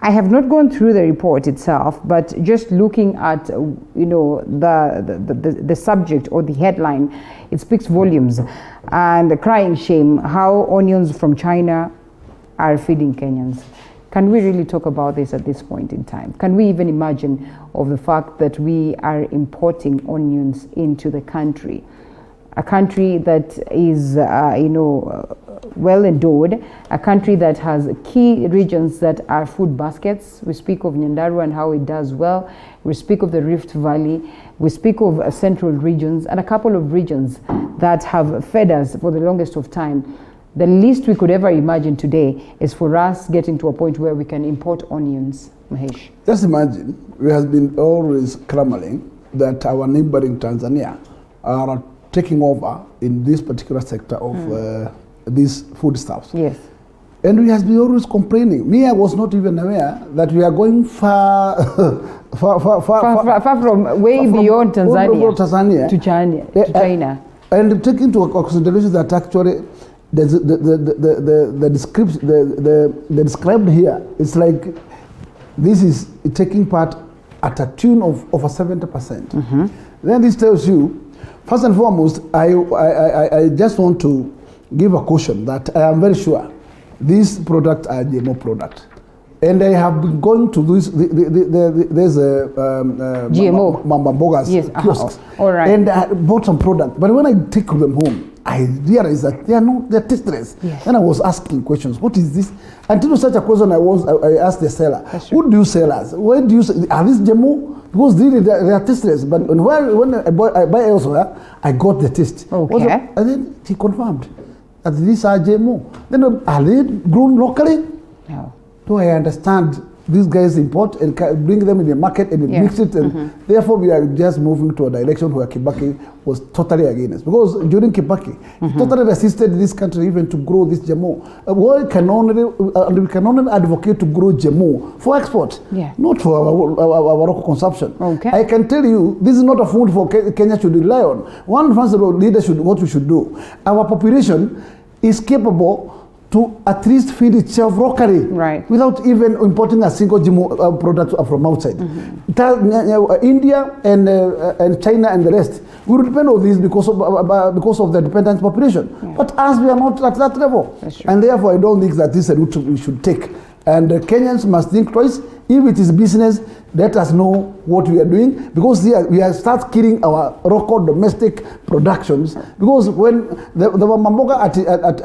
S2: I have not gone through the report itself, but just looking at, the subject or the headline, it speaks volumes. And crying shame, how onions from China are feeding Kenyans. Can we really talk about this at this point in time? Can we even imagine of the fact that we are importing onions into the country? A country that is, well endowed, a country that has key regions that are food baskets. We speak of Nyandarua and how it does well. We speak of the Rift Valley. We speak of central regions and a couple of regions that have fed us for the longest of time. The least we could ever imagine today is for us getting to a point where we can import onions. Mahesh.
S8: Just imagine, we have been always clamoring that our neighboring Tanzania are taking over in this particular sector of these foodstuffs.
S2: Yes.
S8: And we have been always complaining. Me, I was not even aware that we are going far
S2: from way beyond Tanzania to China.
S8: And take into consideration that actually the described here, it's like this is taking part at a tune of over 70%. Then this tells you, first and foremost, I just want to give a caution that I am very sure these products are GMO products. And I have been going to this, there's a
S2: GMO
S8: Mama Boga's kiosks.
S2: All right.
S8: And I bought some product. But when I take them home, I realized that they're tasteless. Yes. Then I was asking questions. What is this? Until such a question, I asked the seller, who do you sell us? Where do you sell? Are these GMO? Because really they are tasteless. But when I buy elsewhere, I got the taste.
S2: Okay.
S8: And then he confirmed that these are GMO. Then are they grown locally?
S2: No.
S8: So I understand these guys import and bring them in the market and mix it, and therefore we are just moving to a direction where Kibaki was totally against. Because during Kibaki, he totally resisted this country even to grow this GMO. We can only advocate to grow GMO for export, not for our local consumption.
S2: Okay.
S8: I can tell you, this is not a food for Kenya should rely on. One responsible leader what we should do. Our population is capable to at least feed itself locally, without even importing a single GMO product from outside. India and China and the rest will depend on this because of the dependent population. But us, we are not at that level, and therefore I don't think that this is a route we should take. And Kenyans must think twice. If it is business, let us know what we are doing, because we are start killing our local domestic productions. Because when the mamboga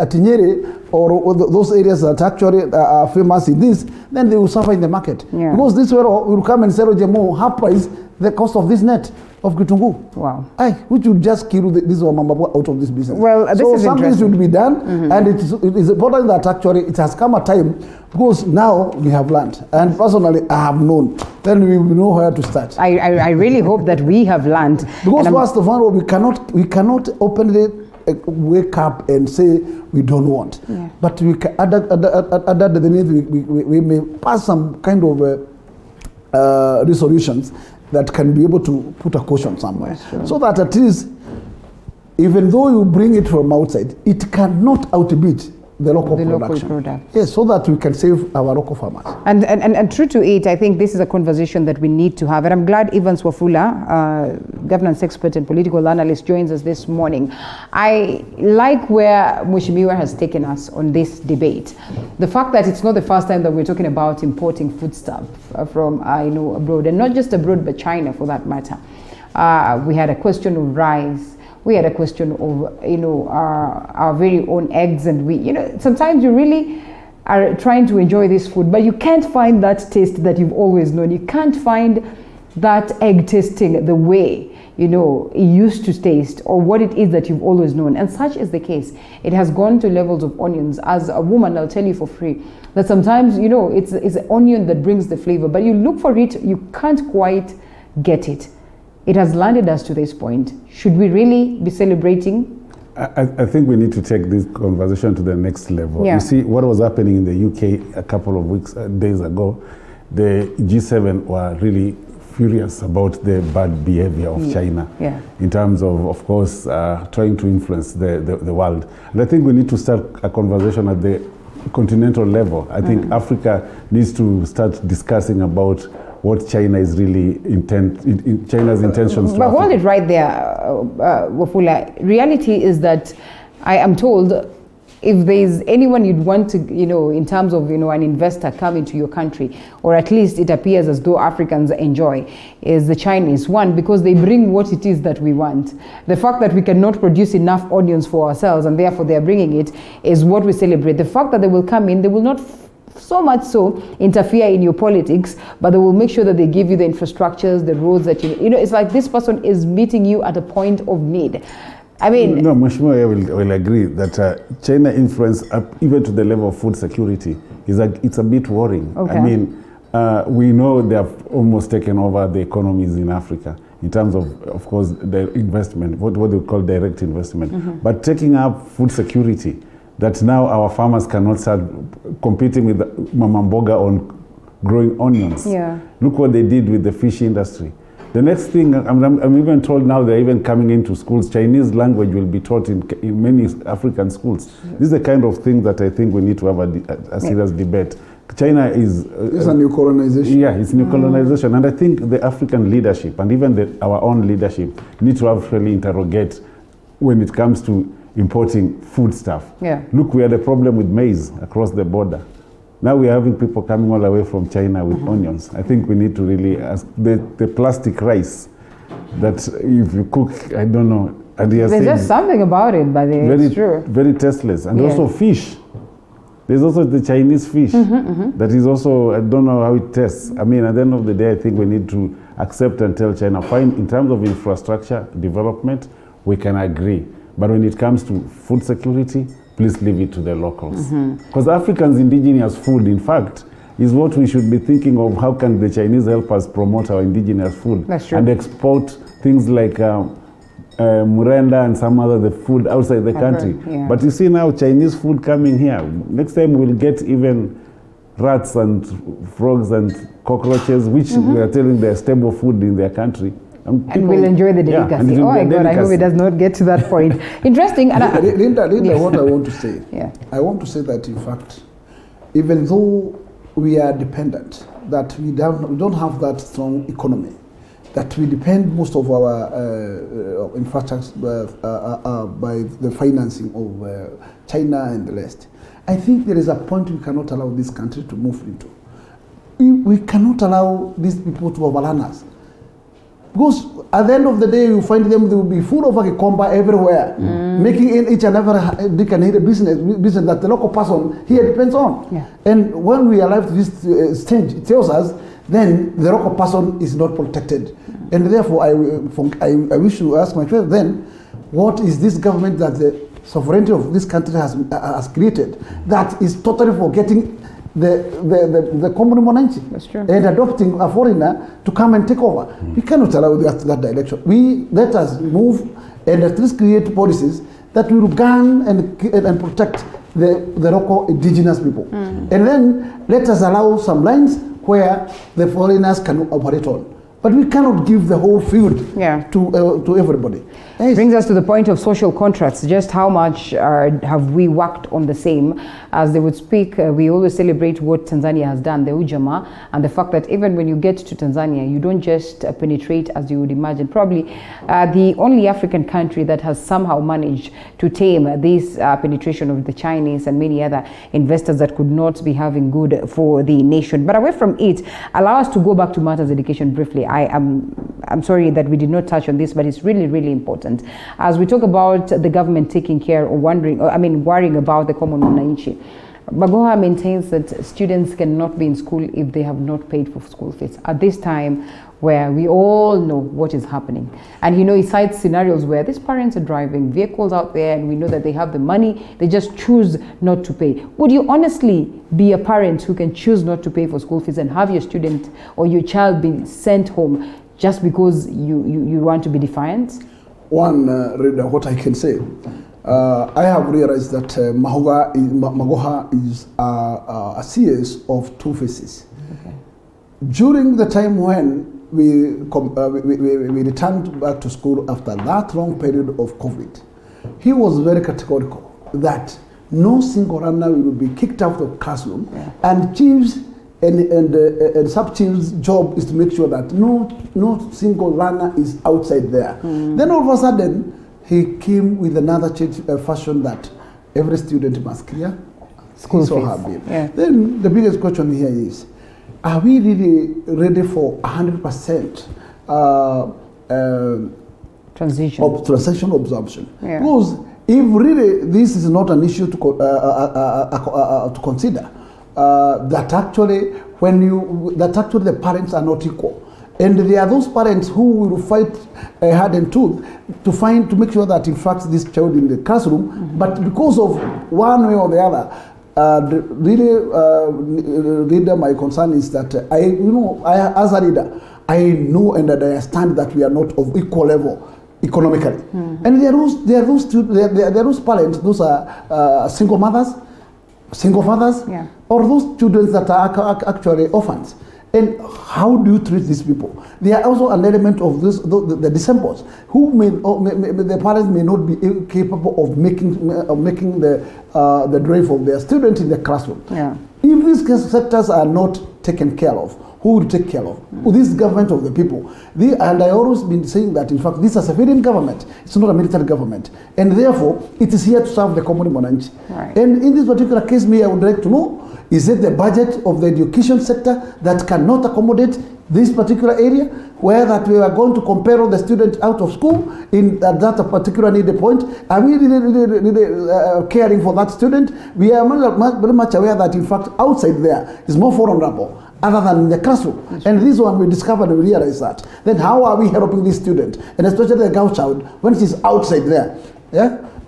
S8: at Nyeri or those areas that actually are famous in this, then they will suffer in the market. Because this will come and sell GMO half price the cost of this net of Kitungu.
S2: Wow.
S8: Which would just kill this mamboga out of this business.
S2: Well, this is
S8: something should be done, and it is important that actually it has come a time, because now we have learned, and personally I have known, then we will know where to start.
S2: I really hope that we have learned.
S8: Because first of all, we cannot openly wake up and say we don't want. But we can, we may pass some kind of resolutions that can be able to put a caution somewhere, so that at least, even though you bring it from outside, it cannot outbid the local production. Yes, so that we can save our local farmers.
S2: And true to it, I think this is a conversation that we need to have. And I'm glad Evans Wafula, governance expert and political analyst, joins us this morning. I like where Mheshimiwa has taken us on this debate. The fact that it's not the first time that we're talking about importing foodstuff from abroad, and not just abroad, but China for that matter. We had a question of rice. We had a question of, our very own eggs, and sometimes you really are trying to enjoy this food, but you can't find that taste that you've always known. You can't find that egg tasting the way, it used to taste, or what it is that you've always known. And such is the case. It has gone to levels of onions. As a woman, I'll tell you for free, that sometimes, it's the onion that brings the flavor, but you look for it, you can't quite get it. It has landed us to this point. Should we really be celebrating?
S9: I think we need to take this conversation to the next level. You see, what was happening in the UK a couple of days ago, the G7 were really furious about the bad behavior of China in terms of course, trying to influence the world. And I think we need to start a conversation at the continental level. I think Africa needs to start discussing about what China is really China's intentions.
S2: But hold it right there, Wafula. Reality is that I am told, if there's anyone you'd want to, in terms of, an investor coming to your country, or at least it appears as though Africans enjoy, is the Chinese. One, because they bring what it is that we want. The fact that we cannot produce enough onions for ourselves, and therefore they're bringing it, is what we celebrate. The fact that they will come in, they will not so much so interfere in your politics, but they will make sure that they give you the infrastructures, the roads that it's like this person is meeting you at a point of need. I mean,
S9: no, Mheshimiwa will agree that China influence even to the level of food security it's a bit worrying. I mean, we know they have almost taken over the economies in Africa in terms of course, the investment, what they call direct investment, but taking up food security. That now our farmers cannot start competing with Mama Mboga on growing onions. Look what they did with the fish industry. The next thing, I'm even told now they're even coming into schools. Chinese language will be taught in many African schools. This is the kind of thing that I think we need to have a serious debate. China is...
S8: it's a new colonization.
S9: Yeah, it's new colonization. And I think the African leadership and even our own leadership need to actually interrogate when it comes to importing food stuff. Look, we had a problem with maize across the border. Now we're having people coming all the way from China with onions. I think we need to really ask the plastic rice that if you cook, I don't know. And
S2: there's just something about it, but it's true.
S9: Very tasteless. And also fish. There's also the Chinese fish that is also, I don't know how it tastes. I mean, at the end of the day, I think we need to accept and tell China, fine, in terms of infrastructure development, we can agree. But when it comes to food security, please leave it to the locals. Because Africans' indigenous food, in fact, is what we should be thinking of. How can the Chinese help us promote our indigenous food and export things like murenda and some other food outside the country? But you see now Chinese food coming here. Next time we'll get even rats and frogs and cockroaches, which we are telling they're stable food in their country.
S2: And we'll enjoy the delicacy.
S9: Yeah,
S2: oh my God, I hope it does not get to that point. Interesting. And
S8: Linda,
S2: yes.
S8: what I want to say.
S2: Yeah.
S8: I want to say that, in fact, even though we are dependent, that we don't have that strong economy, that we depend most of our infrastructure by the financing of China and the rest. I think there is a point we cannot allow this country to move into. We cannot allow these people to overrun us. Because at the end of the day, you find them, they will be full of a comba everywhere, making each and every dick and hit business that the local person here depends on. Yeah. And when we arrive to this stage, it tells us, then the local person is not protected. And therefore, I wish to ask my question then, what is this government that the sovereignty of this country has created that is totally forgetting the common monarchy and adopting a foreigner to come and take over? We cannot allow that direction. Let us move and at least create policies that will guard and protect the local indigenous people. And then let us allow some lines where the foreigners can operate on. But we cannot give the whole field to everybody. Yes.
S2: Brings us to the point of social contracts. Just how much have we worked on the same? As they would speak, we always celebrate what Tanzania has done, the Ujamaa, and the fact that even when you get to Tanzania, you don't just penetrate as you would imagine. Probably the only African country that has somehow managed to tame this penetration of the Chinese and many other investors that could not be having good for the nation. But away from it, allow us to go back to matters education briefly. I'm sorry that we did not touch on this, but it's really, really important. As we talk about the government taking care or worrying about the common mwananchi, Bagoha maintains that students cannot be in school if they have not paid for school fees at this time where we all know what is happening. And he cites scenarios where these parents are driving vehicles out there and we know that they have the money, they just choose not to pay. Would you honestly be a parent who can choose not to pay for school fees and have your student or your child be sent home just because you want to be defiant?
S8: One, what I can say, I have realized that Magoha is a series of two phases. Okay. During the time when we returned back to school after that long period of COVID, he was very categorical that no single runner will be kicked out of classroom, and chiefs and sub-chief's job is to make sure that no single runner is outside there. Then all of a sudden, he came with another fashion that every student must clear school fees. Then the biggest question here is, are we really ready for 100% transition absorption? Because if really this is not an issue to consider, that actually the parents are not equal. And there are those parents who will fight hard and tooth to make sure that in fact this child in the classroom, but because of one way or the other, leader, my concern is that I as a leader, I know and I understand that we are not of equal level economically. And there are those parents, those are single mothers, single fathers, or those children that are actually orphans. And how do you treat these people? There are also an element of this, the disciples, who the parents may not be capable of making the drive of their student in the classroom. If these sectors are not taken care of, who will take care of? This government of the people. And I always been saying that, in fact, this is a civilian government. It's not a military government. And therefore, it is here to serve the common mwananchi. And in this particular case, I would like to know, is it the budget of the education sector that cannot accommodate this particular area, where that we are going to compare all the students out of school in that particular needed point? Are we really caring for that student? We are very much aware that, in fact, outside there is more vulnerable other than in the classroom. And this one we discovered and we realized that. Then how are we helping this student, and especially the girl child, when she's outside there?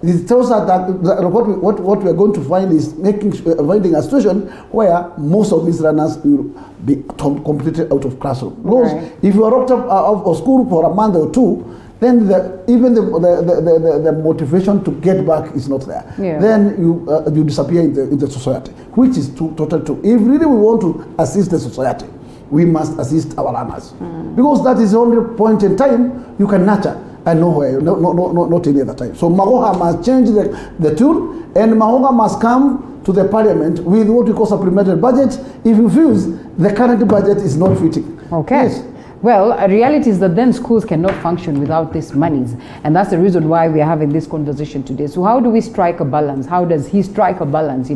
S8: It tells us that what we are going to find is finding a situation where most of these runners will be completely out of classroom. Because if you are locked up of school for a month or two, then even the motivation to get back is not there. Then you disappear in the society, which is total true. If really we want to assist the society, we must assist our learners. Because that is the only point in time you can nurture, and nowhere, not any other time. So Magoha must change the tune, and Magoha must come to the parliament with what we call supplementary budget if you feel the current budget is not fitting.
S2: Okay. Yes. Well, a reality is that then schools cannot function without these monies. And that's the reason why we are having this conversation today. So how do we strike a balance? How does he strike a balance,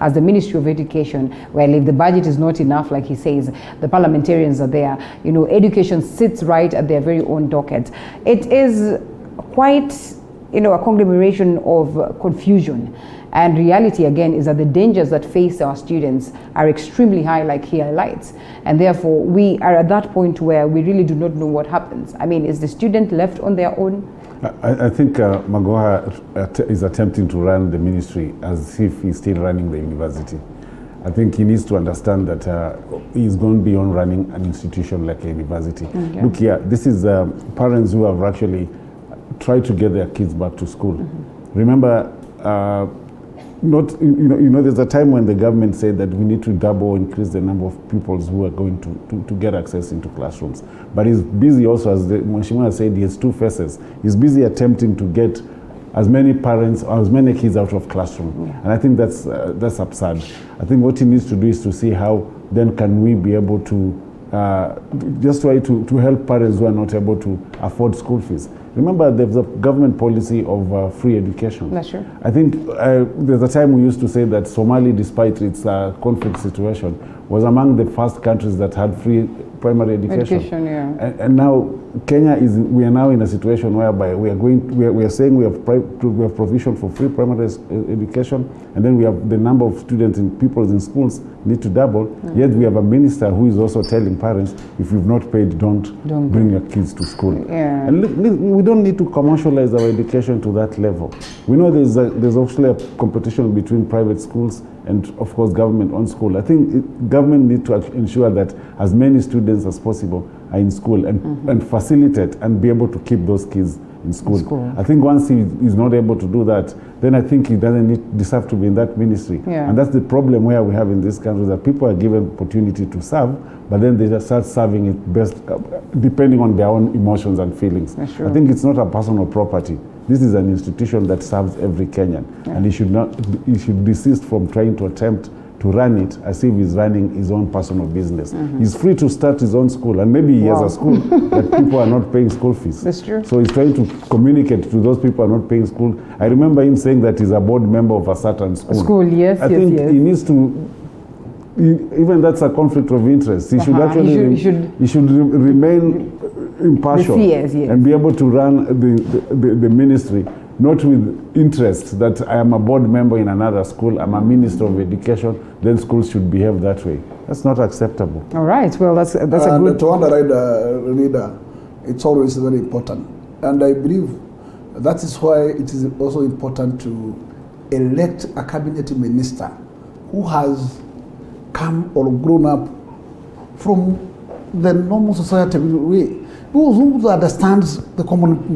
S2: as the Ministry of Education? Well, if the budget is not enough, like he says, the parliamentarians are there. Education sits right at their very own docket. It is quite, a conglomeration of confusion. And reality, again, is that the dangers that face our students are extremely high, like he highlights. And therefore, we are at that point where we really do not know what happens. I mean, is the student left on their own?
S9: I think Magoha is attempting to run the ministry as if he's still running the university. I think he needs to understand that he's going beyond running an institution like a university. Okay. Look here, this is parents who have actually tried to get their kids back to school. Remember, there's a time when the government said that we need to double increase the number of pupils who are going to get access into classrooms. But he's busy also, as the Mheshimiwa said, he has two faces. He's busy attempting to get as many parents or as many kids out of classroom. Yeah. And I think that's absurd. I think what he needs to do is to see how then can we be able to just try to help parents who are not able to afford school fees. Remember, there's a government policy of free education. That's true. I think there's a time we used to say that Somali, despite its conflict situation, was among the first countries that had free primary education. And now Kenya we are now in a situation whereby we are saying we have provision for free primary education, and then we have the number of students and pupils in schools need to double. Yet we have a minister who is also telling parents, if you've not paid, don't bring your kids to school. And we don't need to commercialize our education to that level. We know there's actually a competition between private schools and, of course, government-owned school. I think government need to ensure that as many students as possible are in school and facilitate and be able to keep those kids in school. I think once he is not able to do that, then I think he doesn't deserve to be in that ministry. And that's the problem where we have in this country, that people are given opportunity to serve, but then they just start serving it best depending on their own emotions and feelings. I think it's not a personal property. This is an institution that serves every Kenyan, and he should desist from trying to attempt to run it as if he's running his own personal business. He's free to start his own school, and maybe he has a school that people are not paying school fees. That's true. So he's trying to communicate to those people who are not paying school. I remember him saying that he's a board member of a certain school. I think he needs to. Even that's a conflict of interest. He should actually he should remain impartial and be able to run the ministry, not with interest that I am a board member in another school, I'm a minister of education, then schools should behave that way. That's not acceptable.
S2: All right, well, that's a good...
S8: To underwrite the leader, it's always very important. And I believe that is why it is also important to elect a cabinet minister who has come or grown up from the normal society way, who understands the common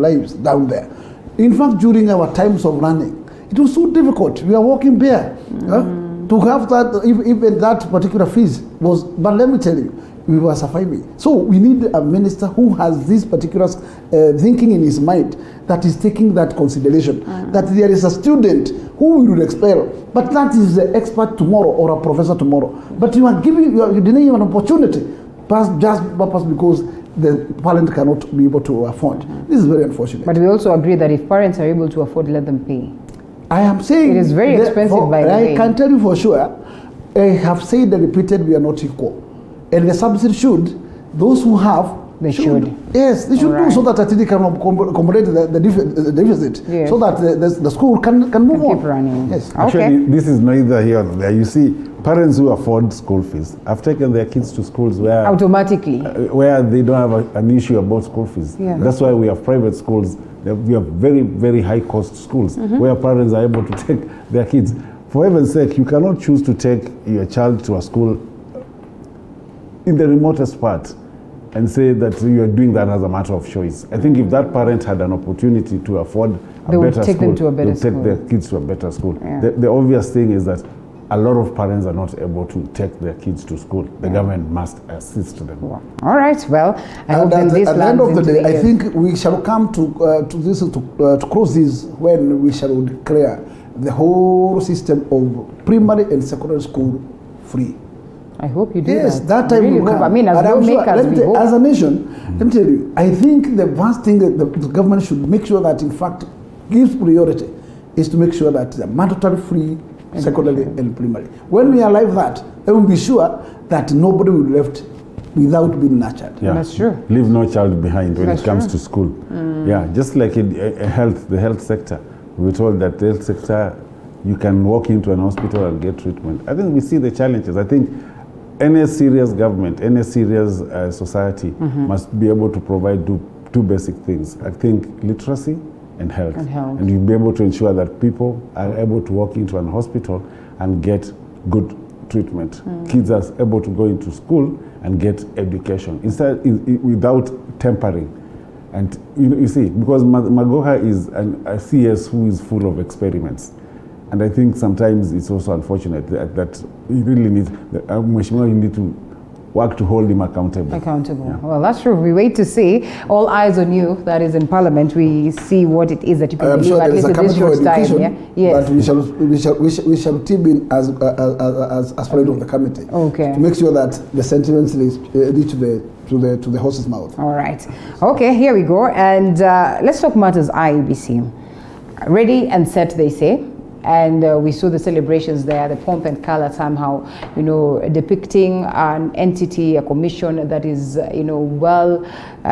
S8: lives down there. In fact, during our times of running, it was so difficult. We are walking bare to have that, even that particular fees was, but let me tell you, we were surviving. So we need a minister who has this particular thinking in his mind, that is taking that consideration, that there is a student who we will expel, but that is the expert tomorrow or a professor tomorrow. But you are denying him an opportunity, just because the parent cannot be able to afford. This is very unfortunate.
S2: But we also agree that if parents are able to afford, let them pay.
S8: I am saying...
S2: It is very expensive, by the way.
S8: I can tell you for sure, I have said and repeated, we are not equal. And the subsidy should, those who have,
S2: they should.
S8: Yes, they should do so that they can accommodate the deficit, so that the school can move on.
S2: Keep running.
S8: Yes.
S9: Actually, this is neither here nor there. You see, parents who afford school fees have taken their kids to schools where
S2: automatically
S9: where they don't have an issue about school fees. That's why we have private schools. We have very, very high cost schools where parents are able to take their kids. For heaven's sake, you cannot choose to take your child to a school in the remotest part and say that you are doing that as a matter of choice. I think if that parent had an opportunity to afford a better school, they would take their kids to a better school. The obvious thing is that a lot of parents are not able to take their kids to school. The government must assist them.
S2: All right. Well, I hope
S8: at
S2: this
S8: the end of the day, I
S2: ears.
S8: think we shall come to close this when we shall declare the whole system of primary and secondary school free.
S2: I hope you do
S8: yes,
S2: that.
S8: that time
S2: really
S8: will come.
S2: I mean, as lawmakers, we hope.
S8: As a nation, let me tell you, I think the first thing that the government should make sure that, in fact, gives priority is to make sure that the mandatory free secondary and primary. When we arrive that, then we'll be sure that nobody will be left without being nurtured.
S9: Yeah.
S2: That's true.
S9: Leave no child behind when
S2: That's
S9: it comes
S2: true.
S9: to school. Yeah, just like in the health sector, we were told that the health sector, you can walk into an hospital and get treatment. I think we see the challenges. I think any serious government, any serious society must be able to provide two basic things. I think literacy and health. And you'll be able to ensure that people are able to walk into an hospital and get good treatment. Kids are able to go into school and get education instead without tampering. And you see, because Magoha is a CS who is full of experiments. And I think sometimes it's also unfortunate that he really needs, Mheshimiwa, you need to work to hold him accountable.
S2: Yeah. Well, that's true. We wait to see. All eyes on you, that is in Parliament. We see what it is that you can deliver, at least in this short time. Yeah? Yes.
S8: But we shall team in as part of the committee.
S2: Okay.
S8: To make sure that the sentiments reach to the horse's mouth.
S2: All right. Okay, here we go. And let's talk matters IEBC. Ready and set, they say. And we saw the celebrations there, the pomp and color somehow, depicting an entity, a commission that is, well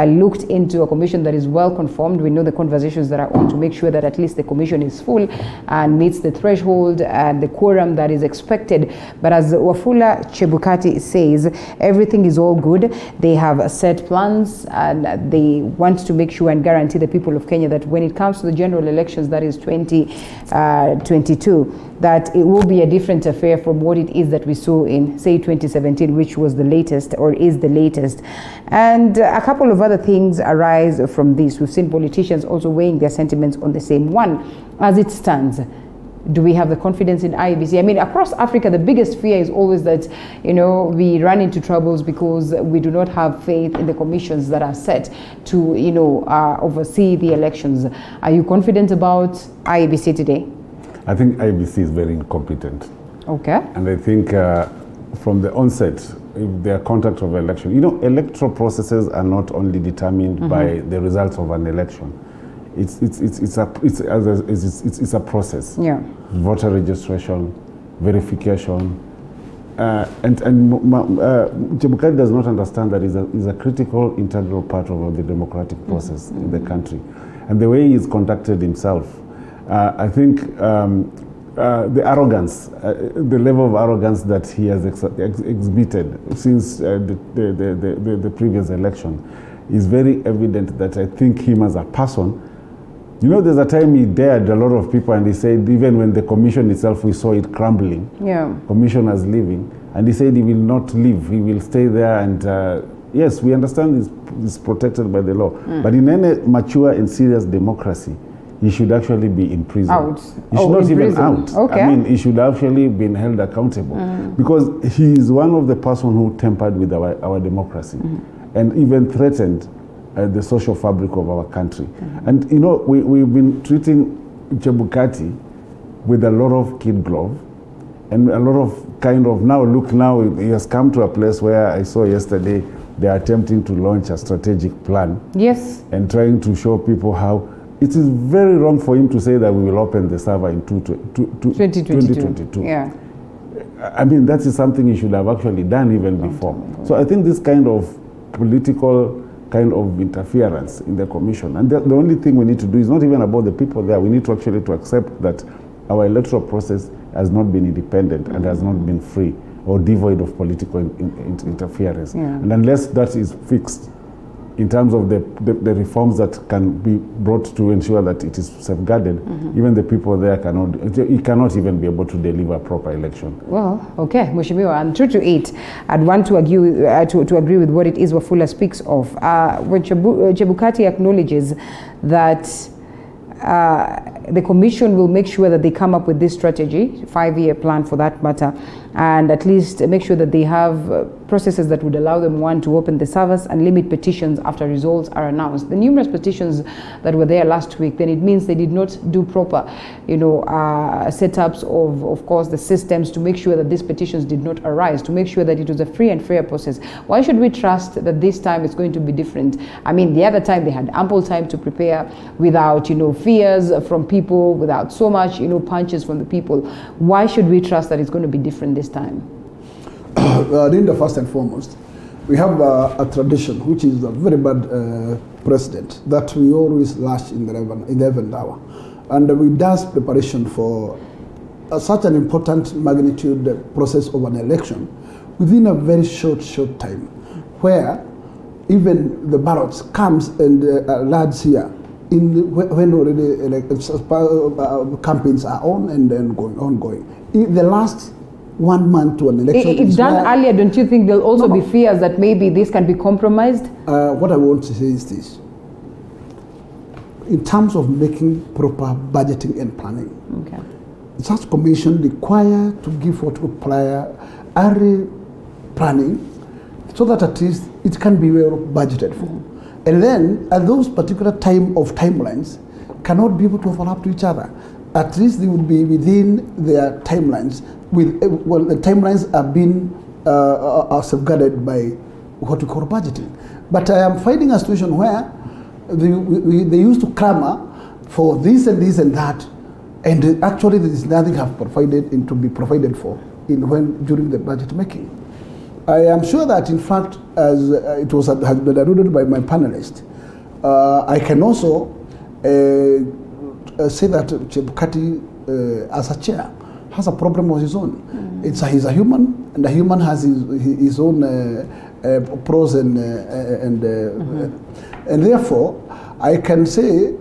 S2: looked into, a commission that is well conformed. We know the conversations that are on to make sure that at least the commission is full and meets the threshold and the quorum that is expected. But as Wafula Chebukati says, everything is all good. They have set plans and they want to make sure and guarantee the people of Kenya that when it comes to the general elections, that is 2022, that it will be a different affair from what it is that we saw in, say, 2017, which was the latest or is the latest. And a couple of other things arise from this. We've seen politicians also weighing their sentiments on the same one. As it stands, do we have the confidence in IEBC? I mean, across Africa, the biggest fear is always that, we run into troubles because we do not have faith in the commissions that are set to, oversee the elections. Are you confident about IEBC today?
S9: I think IEBC is very incompetent.
S2: Okay.
S9: And I think from the onset, if their conduct of election, electoral processes are not only determined by the results of an election. It's a process.
S2: Yeah.
S9: Voter registration, verification, and Chebukati does not understand that is a critical, integral part of the democratic process in the country, and the way he's conducted himself. I think the arrogance, the level of arrogance that he has exhibited since the previous election is very evident. That I think him as a person, there's a time he dared a lot of people and he said, even when the commission itself, we saw it crumbling, commissioners leaving, and he said he will not leave, he will stay there. And yes, we understand he's protected by the law, but in any mature and serious democracy, he should actually be in prison.
S2: Out.
S9: He should not even
S2: prison.
S9: out.
S2: Okay.
S9: I mean, he should actually been held accountable because he is one of the person who tampered with our democracy and even threatened the social fabric of our country. And we've been treating Chebukati with a lot of kid glove and a lot of now he has come to a place where I saw yesterday they are attempting to launch a strategic plan.
S2: Yes.
S9: And trying to show people how it is very wrong for him to say that we will open the server in 2022.
S2: Yeah.
S9: I mean, that is something he should have actually done even before. So I think this kind of political kind of interference in the commission, and the only thing we need to do is not even about the people there. We need to actually to accept that our electoral process has not been independent and has not been free or devoid of political interference. And unless that is fixed, in terms of the reforms that can be brought to ensure that it is safeguarded, even the people there cannot even be able to deliver a proper election.
S2: Well, okay, Mheshimiwa, and true to it, I'd want to argue to agree with what it is Wafula speaks of. When Chebukati acknowledges that the commission will make sure that they come up with this strategy, 5-year plan for that matter, and at least make sure that they have processes that would allow them, one, to open the servers and limit petitions after results are announced. The numerous petitions that were there last week, then it means they did not do proper, setups of course, the systems to make sure that these petitions did not arise, to make sure that it was a free and fair process. Why should we trust that this time it's going to be different? I mean, the other time they had ample time to prepare without, fears from people, without so much, punches from the people. Why should we trust that it's going to be different this time?
S8: Linda, first and foremost, we have a tradition, which is a very bad precedent, that we always lash in the 11th hour. And we does preparation for such an important magnitude process of an election within a very short time, where even the ballots comes and lads here when already campaigns are on and then ongoing. The last 1 month to an election.
S2: If done earlier, don't you think there'll also be fears that maybe this can be compromised?
S8: What I want to say is this. In terms of making proper budgeting and planning, such commission require to give what we prior early planning so that at least it can be well budgeted for. And then at those particular timelines cannot be able to overlap to each other. At least they would be within their timelines. The timelines are being are safeguarded by what we call budgeting. But I am finding a situation where they used to clamor for this and this and that, and actually there is nothing have provided to be provided for during the budget making. I am sure that in fact, as it has been alluded by my panelist, I can also say that Chebukati as a chair has a problem of his own. He's a human, and a human has his own pros and therefore I can say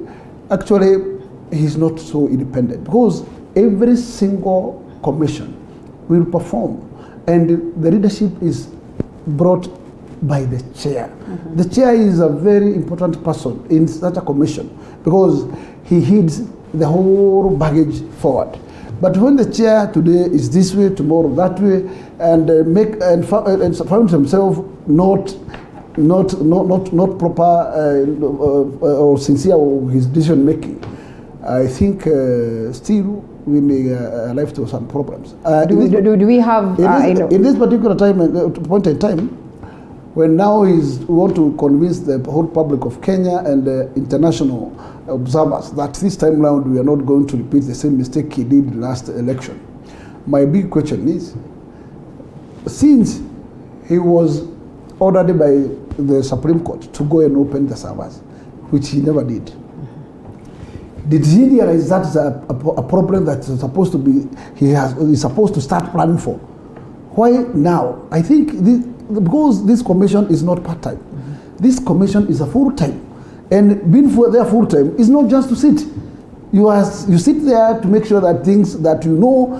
S8: actually he's not so independent, because every single commission will perform, and the leadership is brought by the chair. The chair is a very important person in such a commission because he heeds the whole baggage forward. But when the chair today is this way, tomorrow that way, and found himself not proper or sincere with his decision making, I think still we may live to some problems.
S2: Do we have
S8: in this particular point in time, when now we want to convince the whole public of Kenya and international observers that this time round we are not going to repeat the same mistake he did last election. My big question is, since he was ordered by the Supreme Court to go and open the servers, which he never did he realize that's a problem that is supposed to be he's supposed to start planning for? Why now? I think because this commission is not part-time. This commission is a full-time, and being there full-time is not just to sit. You sit there to make sure that things that you know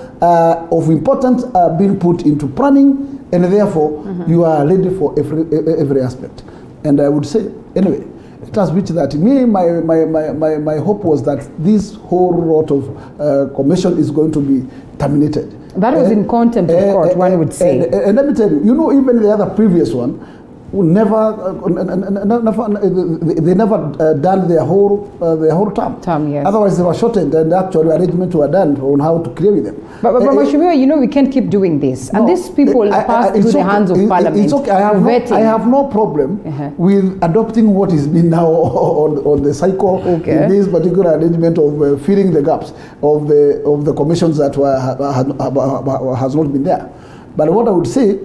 S8: of importance are being put into planning, and therefore you are ready for every aspect. And I would say, anyway, it has reached that. My hope was that this whole lot of commission is going to be terminated.
S2: That was in contempt of court, one would say.
S8: And let me tell you, even the other previous one, they never done their whole term.
S2: Yes.
S8: Otherwise, they were shortened, and actually arrangements were done on how to clear with them.
S2: But Mheshimiwa, we can't keep doing this. And these people pass through the hands of Parliament.
S8: It's okay. I have no problem with adopting what is being now on the cycle in this particular arrangement of filling the gaps of the commissions that has not been there. But what I would say,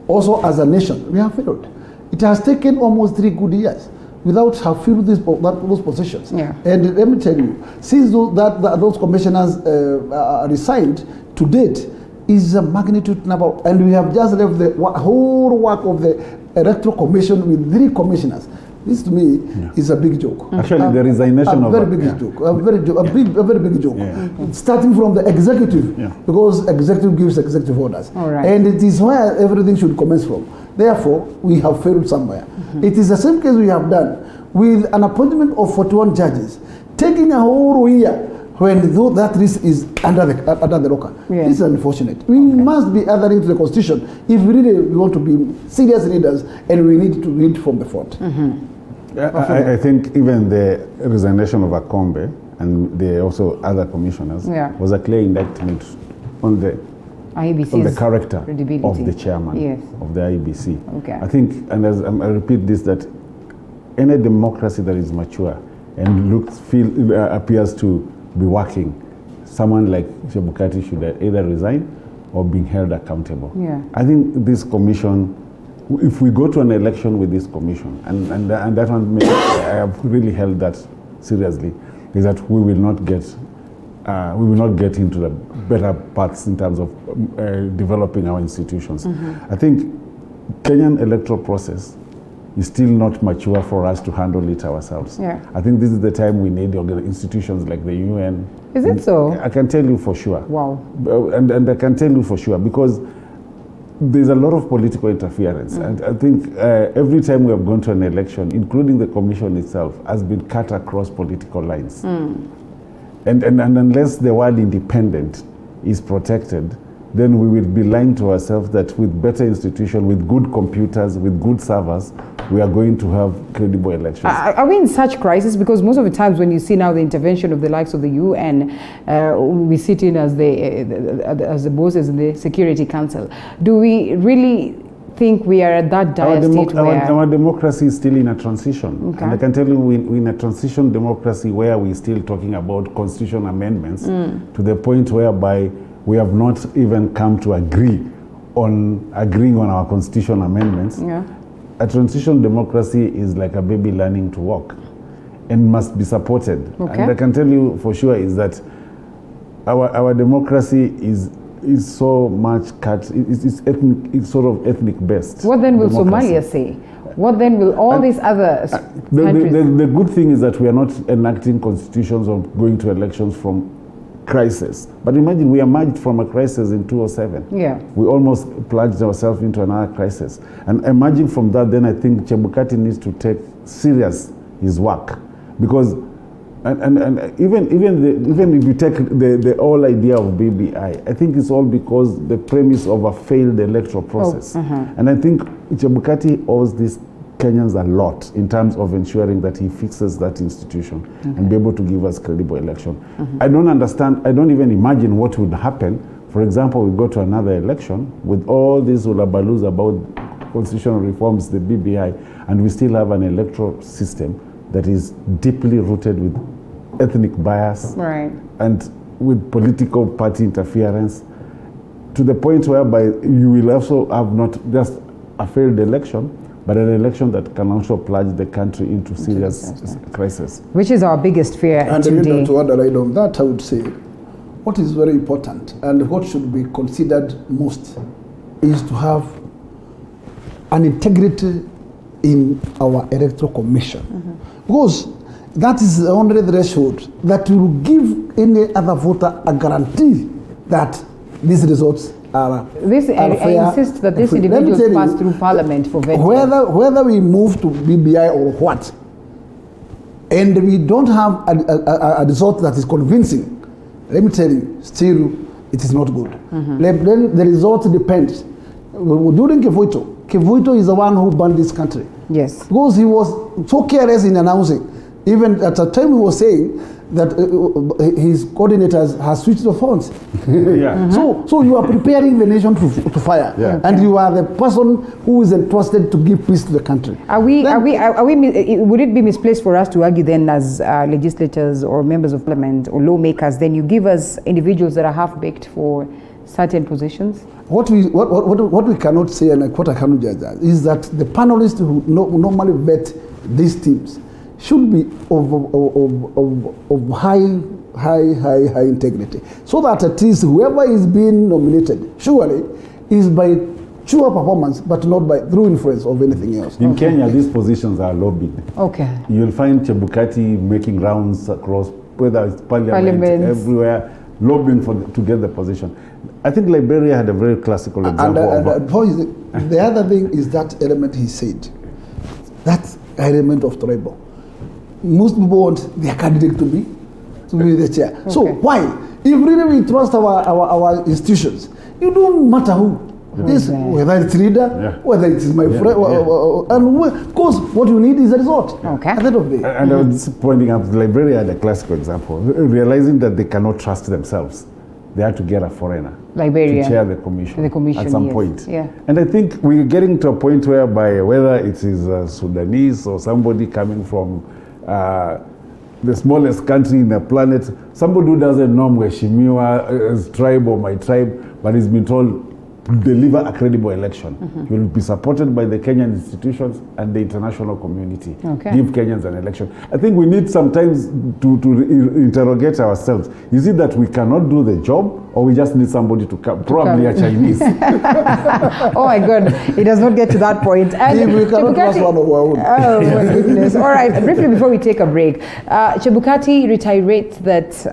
S8: also as a nation, we have failed. It has taken almost 3 good years without have filled those positions. And let me tell you, since those commissioners resigned to date, is a magnitude number, and we have just left the whole work of the Electoral Commission with 3 commissioners. This to me is a big joke.
S9: Actually, the resignation of
S8: a very big joke, a very big joke. Starting from the executive, because executive gives executive orders, and it is where everything should commence from. Therefore, we have failed somewhere. It is the same case we have done with an appointment of 41 judges. taking a whole year when that risk is under the rocker. Yeah. This is unfortunate. We must be adhering to the Constitution if we really want to be serious leaders, and we need to lead from the front.
S9: I think even the resignation of Akombe and the also other commissioners was a clear indictment on the character of the chairman of the IEBC.
S2: Okay.
S9: I think, and as I repeat this, that any democracy that is mature and appears to be working, someone like Chebukati should either resign or be held accountable.
S2: Yeah.
S9: I think this commission, if we go to an election with this commission, and that one, I have really held that seriously, is that we will not get into the better parts in terms of developing our institutions. I think Kenyan electoral process is still not mature for us to handle it ourselves.
S2: Yeah.
S9: I think this is the time we need institutions like the UN.
S2: Is it so?
S9: I can tell you for sure.
S2: Wow.
S9: And I can tell you for sure because there's a lot of political interference. And I think every time we have gone to an election, including the commission itself, has been cut across political lines. And unless the word independent is protected, then we will be lying to ourselves that with better institutions, with good computers, with good servers, we are going to have credible elections.
S2: Are we in such crisis? Because most of the times when you see now the intervention of the likes of the UN, we sit in as the bosses in the Security Council. Do we really think we are at that dire state where...
S9: Our democracy is still in a transition.
S2: Okay.
S9: And I can tell you we're in a transition democracy where we're still talking about constitution amendments to the point whereby we have not even come to agreeing on our constitution amendments.
S2: Yeah.
S9: A transition democracy is like a baby learning to walk and must be supported.
S2: Okay.
S9: And I can tell you for sure is that our democracy is so much cut, it's sort of ethnic based.
S2: What then will
S9: democracy.
S2: Somalia say? What then will all these other countries...
S9: The good thing is that we are not enacting constitutions or going to elections from crisis. But imagine we emerged from a crisis in 2007.
S2: Yeah.
S9: We almost plunged ourselves into another crisis. And emerging from that, then I think Chebukati needs to take serious his work. Because, and even if you take the whole idea of BBI, I think it's all because the premise of a failed electoral process. And I think Chebukati owes these Kenyans a lot in terms of ensuring that he fixes that institution and be able to give us credible election. I don't understand, I don't even imagine what would happen. For example, we go to another election with all these ulabalus about constitutional reforms, the BBI, and we still have an electoral system that is deeply rooted with ethnic bias and with political party interference to the point whereby you will also have not just a failed election, but an election that can also plunge the country into serious crisis.
S2: Which is our biggest fear today.
S8: And to underline on that, I would say, what is very important and what should be considered most is to have an integrity in our electoral commission. Because that is the only threshold that will give any other voter a guarantee that these results are fair.
S2: I insist that these individuals pass through Parliament for vetting.
S8: Whether we move to BBI or what, and we don't have a result that is convincing, let me tell you, still it is not good. Then the result depends. During Kivuito is the one who banned this country.
S2: Yes.
S8: Because he was so careless in announcing. Even at the time he was saying that his coordinators have switched the phones. So you are preparing the nation to fire, and you are the person who is entrusted to give peace to the country.
S2: Would it be misplaced for us to argue then, as legislators or members of parliament or lawmakers, then you give us individuals that are half-baked for certain positions?
S8: What we cannot say, and what I cannot judge is that the panelists who normally vet these teams should be of high integrity, so that at least whoever is being nominated surely is by pure performance, but not by through influence of anything else.
S9: In Kenya, these positions are lobbied.
S2: Okay.
S9: You'll find Chebukati making rounds across, whether it's parliament, everywhere, lobbying to get the position. I think Liberia had a very classical example.
S8: The other thing is that element he said, that element of tribal. most people want their candidate to be the chair. Okay. So why? If really we trust our institutions, it don't matter who. This, whether it's leader, whether it is my friend, because what you need is a result.
S2: Okay.
S8: At the end of the day.
S9: And I was pointing out, Liberia had a classical example, realizing that they cannot trust themselves. They had to get a foreigner
S2: Liberia
S9: to chair the commission at some point.
S2: Yeah.
S9: And I think we're getting to a point whereby whether it is Sudanese or somebody coming from the smallest country in the planet, somebody who doesn't know Mheshimiwa's tribe or my tribe, but has been told, deliver a credible election. You will be supported by the Kenyan institutions and the international community.
S2: Okay.
S9: Give Kenyans an election. I think we need sometimes to interrogate ourselves. Is it that we cannot do the job, or we just need somebody to come? Probably a Chinese.
S2: Oh my God, it does not get to that point. And
S8: we cannot trust one of our own.
S2: Oh my goodness. All right, briefly before we take a break, Chebukati reiterates that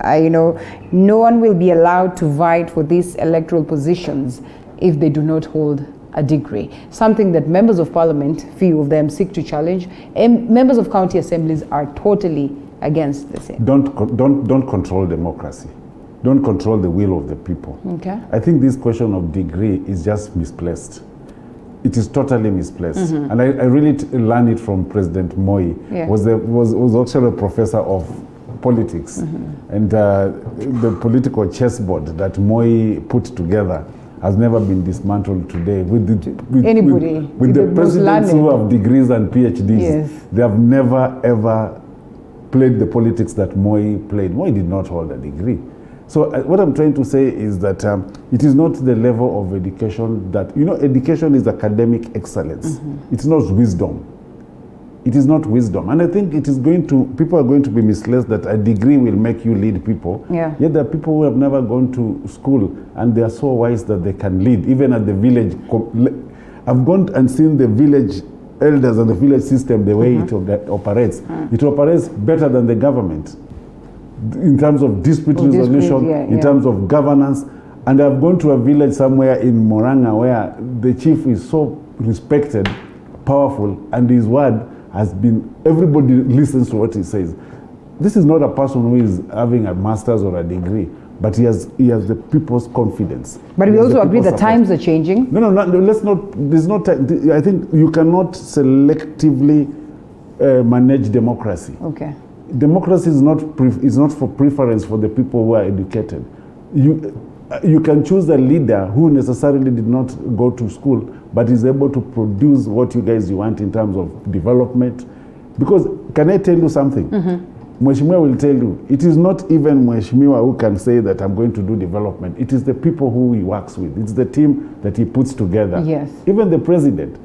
S2: no one will be allowed to vie for these electoral positions if they do not hold a degree, something that members of parliament, few of them, seek to challenge, and members of county assemblies are totally against the same.
S9: Don't control democracy. Don't control the will of the people.
S2: Okay.
S9: I think this question of degree is just misplaced. It is totally misplaced. And I really learned it from President Moi.
S2: Yeah.
S9: Was actually a professor of politics. And the political chessboard that Moi put together has never been dismantled today. With the presidents who have degrees and PhDs,
S2: yes,
S9: they have never ever played the politics that Moi played. Moi did not hold a degree. So what I'm trying to say is that it is not the level of education that, education is academic excellence. It's not wisdom. It is not wisdom. And I think people are going to be misled that a degree will make you lead people.
S2: Yeah.
S9: Yet there are people who have never gone to school and they are so wise that they can lead, even at the village. I've gone and seen the village elders and the village system, the way it operates. It operates better than the government in terms of dispute resolution, in terms of governance. And I've gone to a village somewhere in Moranga where the chief is so respected, powerful, and his word has been, everybody listens to what he says. This is not a person who is having a master's or a degree, but he has the people's confidence.
S2: But we also agree that times are changing.
S9: No, let's not, there's no time. I think you cannot selectively manage democracy.
S2: Okay.
S9: Democracy is not for preference for the people who are educated. You can choose a leader who necessarily did not go to school, but is able to produce what you want in terms of development. Because, can I tell you something? Mheshimiwa will tell you, it is not even Mheshimiwa who can say that I'm going to do development. It is the people who he works with. It's the team that he puts together.
S2: Yes.
S9: Even the president.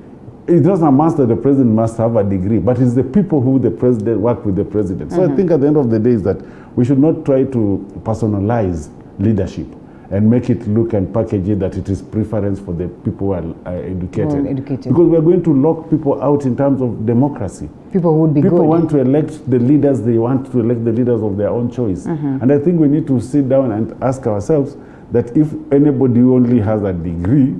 S9: It doesn't matter the president must have a degree, but it's the people who the president work with the president. So I think at the end of the day is that we should not try to personalize leadership and make it look and package it that it is preference for the people who are educated. Because we're going to lock people out in terms of democracy.
S2: People would be
S9: People want to elect the leaders, they want to elect the leaders of their own choice. And I think we need to sit down and ask ourselves that if anybody who only has a degree,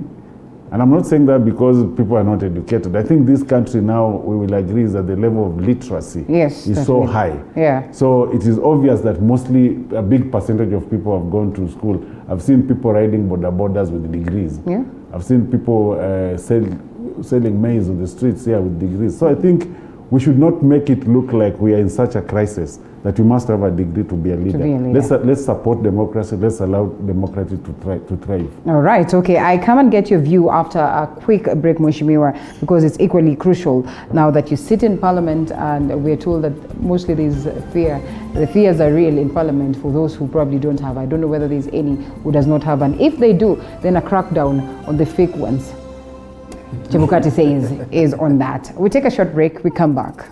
S9: and I'm not saying that because people are not educated. I think this country now, we will agree, is that the level of literacy is so high.
S2: Yeah.
S9: So it is obvious that mostly a big percentage of people have gone to school. I've seen people riding borders with degrees.
S2: Yeah.
S9: I've seen people selling maize on the streets here with degrees. So I think we should not make it look like we are in such a crisis that you must have a degree to be a leader. Let's support democracy. Let's allow democracy to thrive.
S2: All right. Okay. I come and get your view after a quick break, Mheshimiwa, because it's equally crucial now that you sit in Parliament and we're told that mostly there's fear. The fears are real in Parliament for those who probably don't have. I don't know whether there's any who does not have. And if they do, then a crackdown on the fake ones, Chebukati says, is on that. We take a short break. We come back.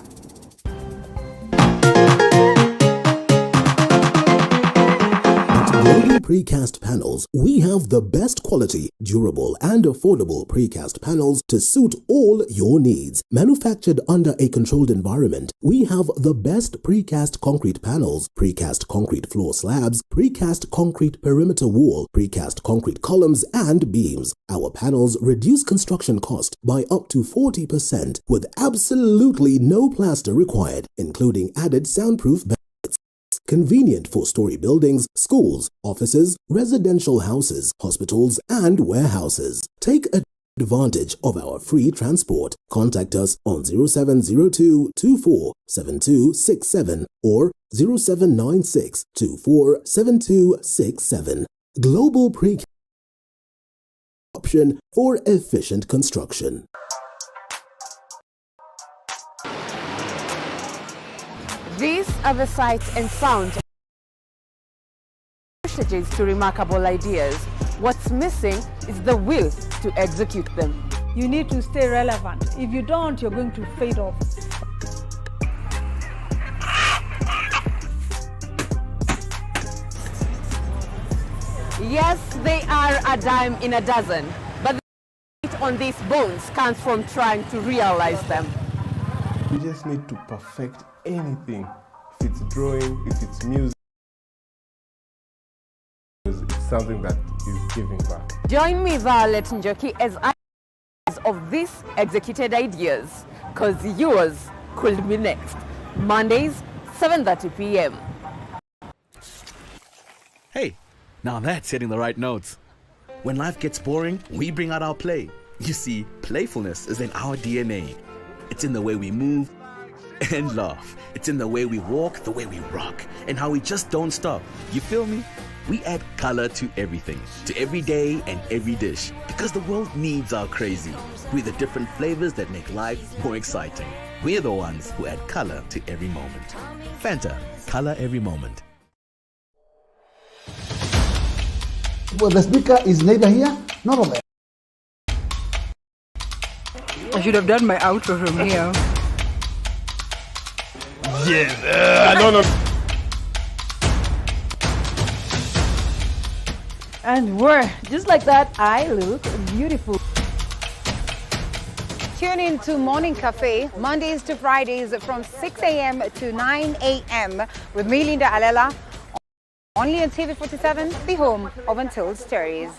S11: precast panels. We have the best quality, durable, and affordable precast panels to suit all your needs. Manufactured under a controlled environment, we have the best precast concrete panels, precast concrete floor slabs, precast concrete perimeter wall, precast concrete columns and beams. Our panels reduce construction cost by up to 40% with absolutely no plaster required, including added soundproof benefits. Convenient for story buildings, schools, offices, residential houses, hospitals, and warehouses. Take advantage of our free transport. Contact us on 0702 24 7267 or 0796 24 7267. Global Precast option for efficient construction.
S12: These are the sights and sounds to remarkable ideas. What's missing is the will to execute them.
S13: You need to stay relevant. If you don't, you're going to fade off.
S12: Yes, they are a dime in a dozen, but the weight on these bones comes from trying to realize them.
S14: You just need to perfect anything. If it's drawing, if it's music, it's something that is giving back.
S12: Join me, Violet Njoki, as I of these executed ideas, because yours could be next. Mondays, 7:30 p.m.
S15: Hey, now that's hitting the right notes. When life gets boring, we bring out our play. You see, playfulness is in our DNA. It's in the way we move and laugh. It's in the way we walk, the way we rock, and how we just don't stop. You feel me? We add color to everything, to every day and every dish, because the world needs our crazy. We're the different flavors that make life more exciting. We're the ones who add color to every moment. Fanta, color every moment.
S8: Well, the speaker is neither here nor there.
S13: I should have done my outro from here.
S14: Yes, no.
S13: And we're just like that. I look beautiful.
S2: Tune in to Morning Cafe, Mondays to Fridays from 6 a.m. to 9 a.m. with me, Linda Alela, only on TV47, the home of Untold Stories.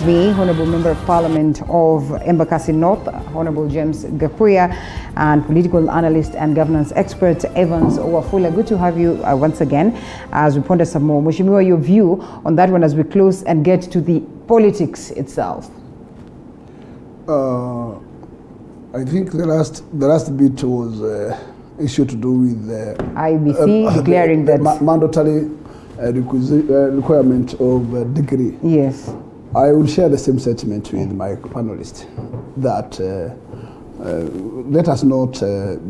S2: The Honorable Member of Parliament of Embakasi North, Honorable James Gakuya, and political analyst and governance expert Evans Owafula. Good to have you once again as we ponder some more. Mheshimiwa, your view on that one as we close and get to the politics itself.
S8: I think the last bit was issue to do with
S2: IEBC declaring that
S8: mandatory requirement of degree.
S2: Yes.
S8: I will share the same sentiment with my panelists that let us not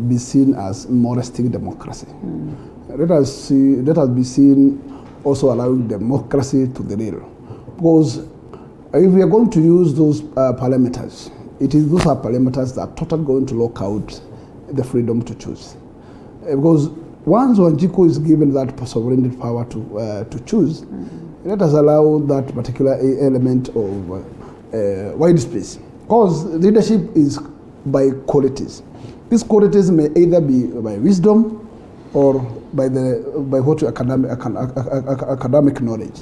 S8: be seen as molesting democracy. Let us be seen also allowing democracy to derail. Because if we are going to use those parameters, those are parameters that are totally going to lock out the freedom to choose. Because once Wanjiku is given that sovereign power to choose, let us allow that particular element of wide space. Because leadership is by qualities. These qualities may either be by wisdom or by what academic knowledge.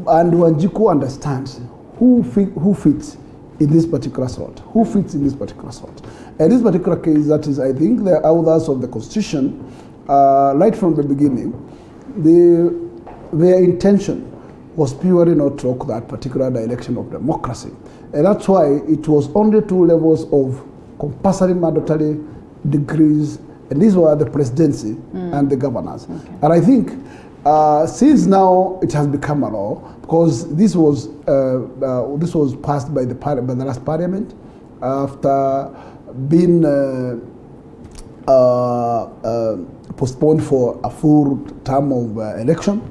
S8: And Wanjiku understands who fits in this particular sort? Who fits in this particular sort? And this particular case, that is, I think, the authors of the Constitution, right from the beginning, their intention was purely not to talk that particular direction of democracy. And that's why it was only 2 levels of compulsory mandatory degrees, and these were the presidency and the governors. Okay. And I think since now it has become a law, because this was passed by the last parliament after being postponed for a full term of election.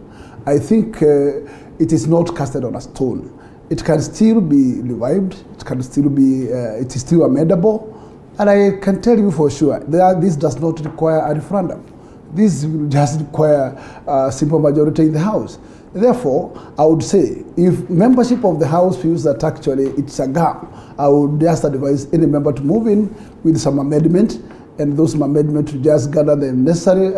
S8: I think it is not casted on a stone. It can still be revived. It can still be. It is still amendable, and I can tell you for sure that this does not require a referendum. This just require a simple majority in the House. Therefore, I would say if membership of the House feels that actually it's a gap, I would just advise any member to move in with some amendment, and those amendments to just gather the necessary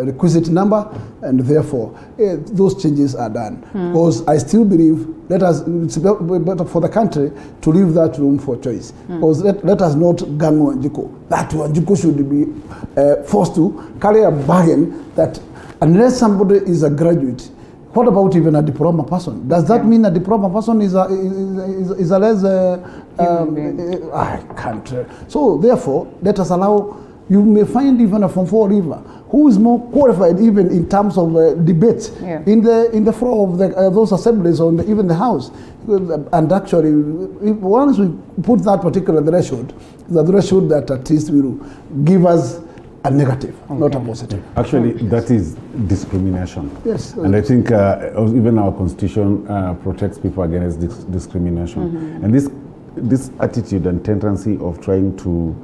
S8: requisite number, and therefore those changes are done. Because I still believe it's better for the country to leave that room for choice. Because let us not gang Wanjiku. That Wanjiku should be forced to carry a bargain that unless somebody is a graduate, what about even a diploma person? Does that mean a diploma person is a less? I can't. So therefore, let us allow. You may find even a Form 4 leaver who is more qualified even in terms of debate in the floor of those assemblies or even the House. And actually, once we put that particular threshold, the threshold that at least will give us a negative, not a positive.
S9: Actually, that is discrimination.
S8: Yes.
S9: And I think even our Constitution protects people against discrimination. And this attitude and tendency of trying to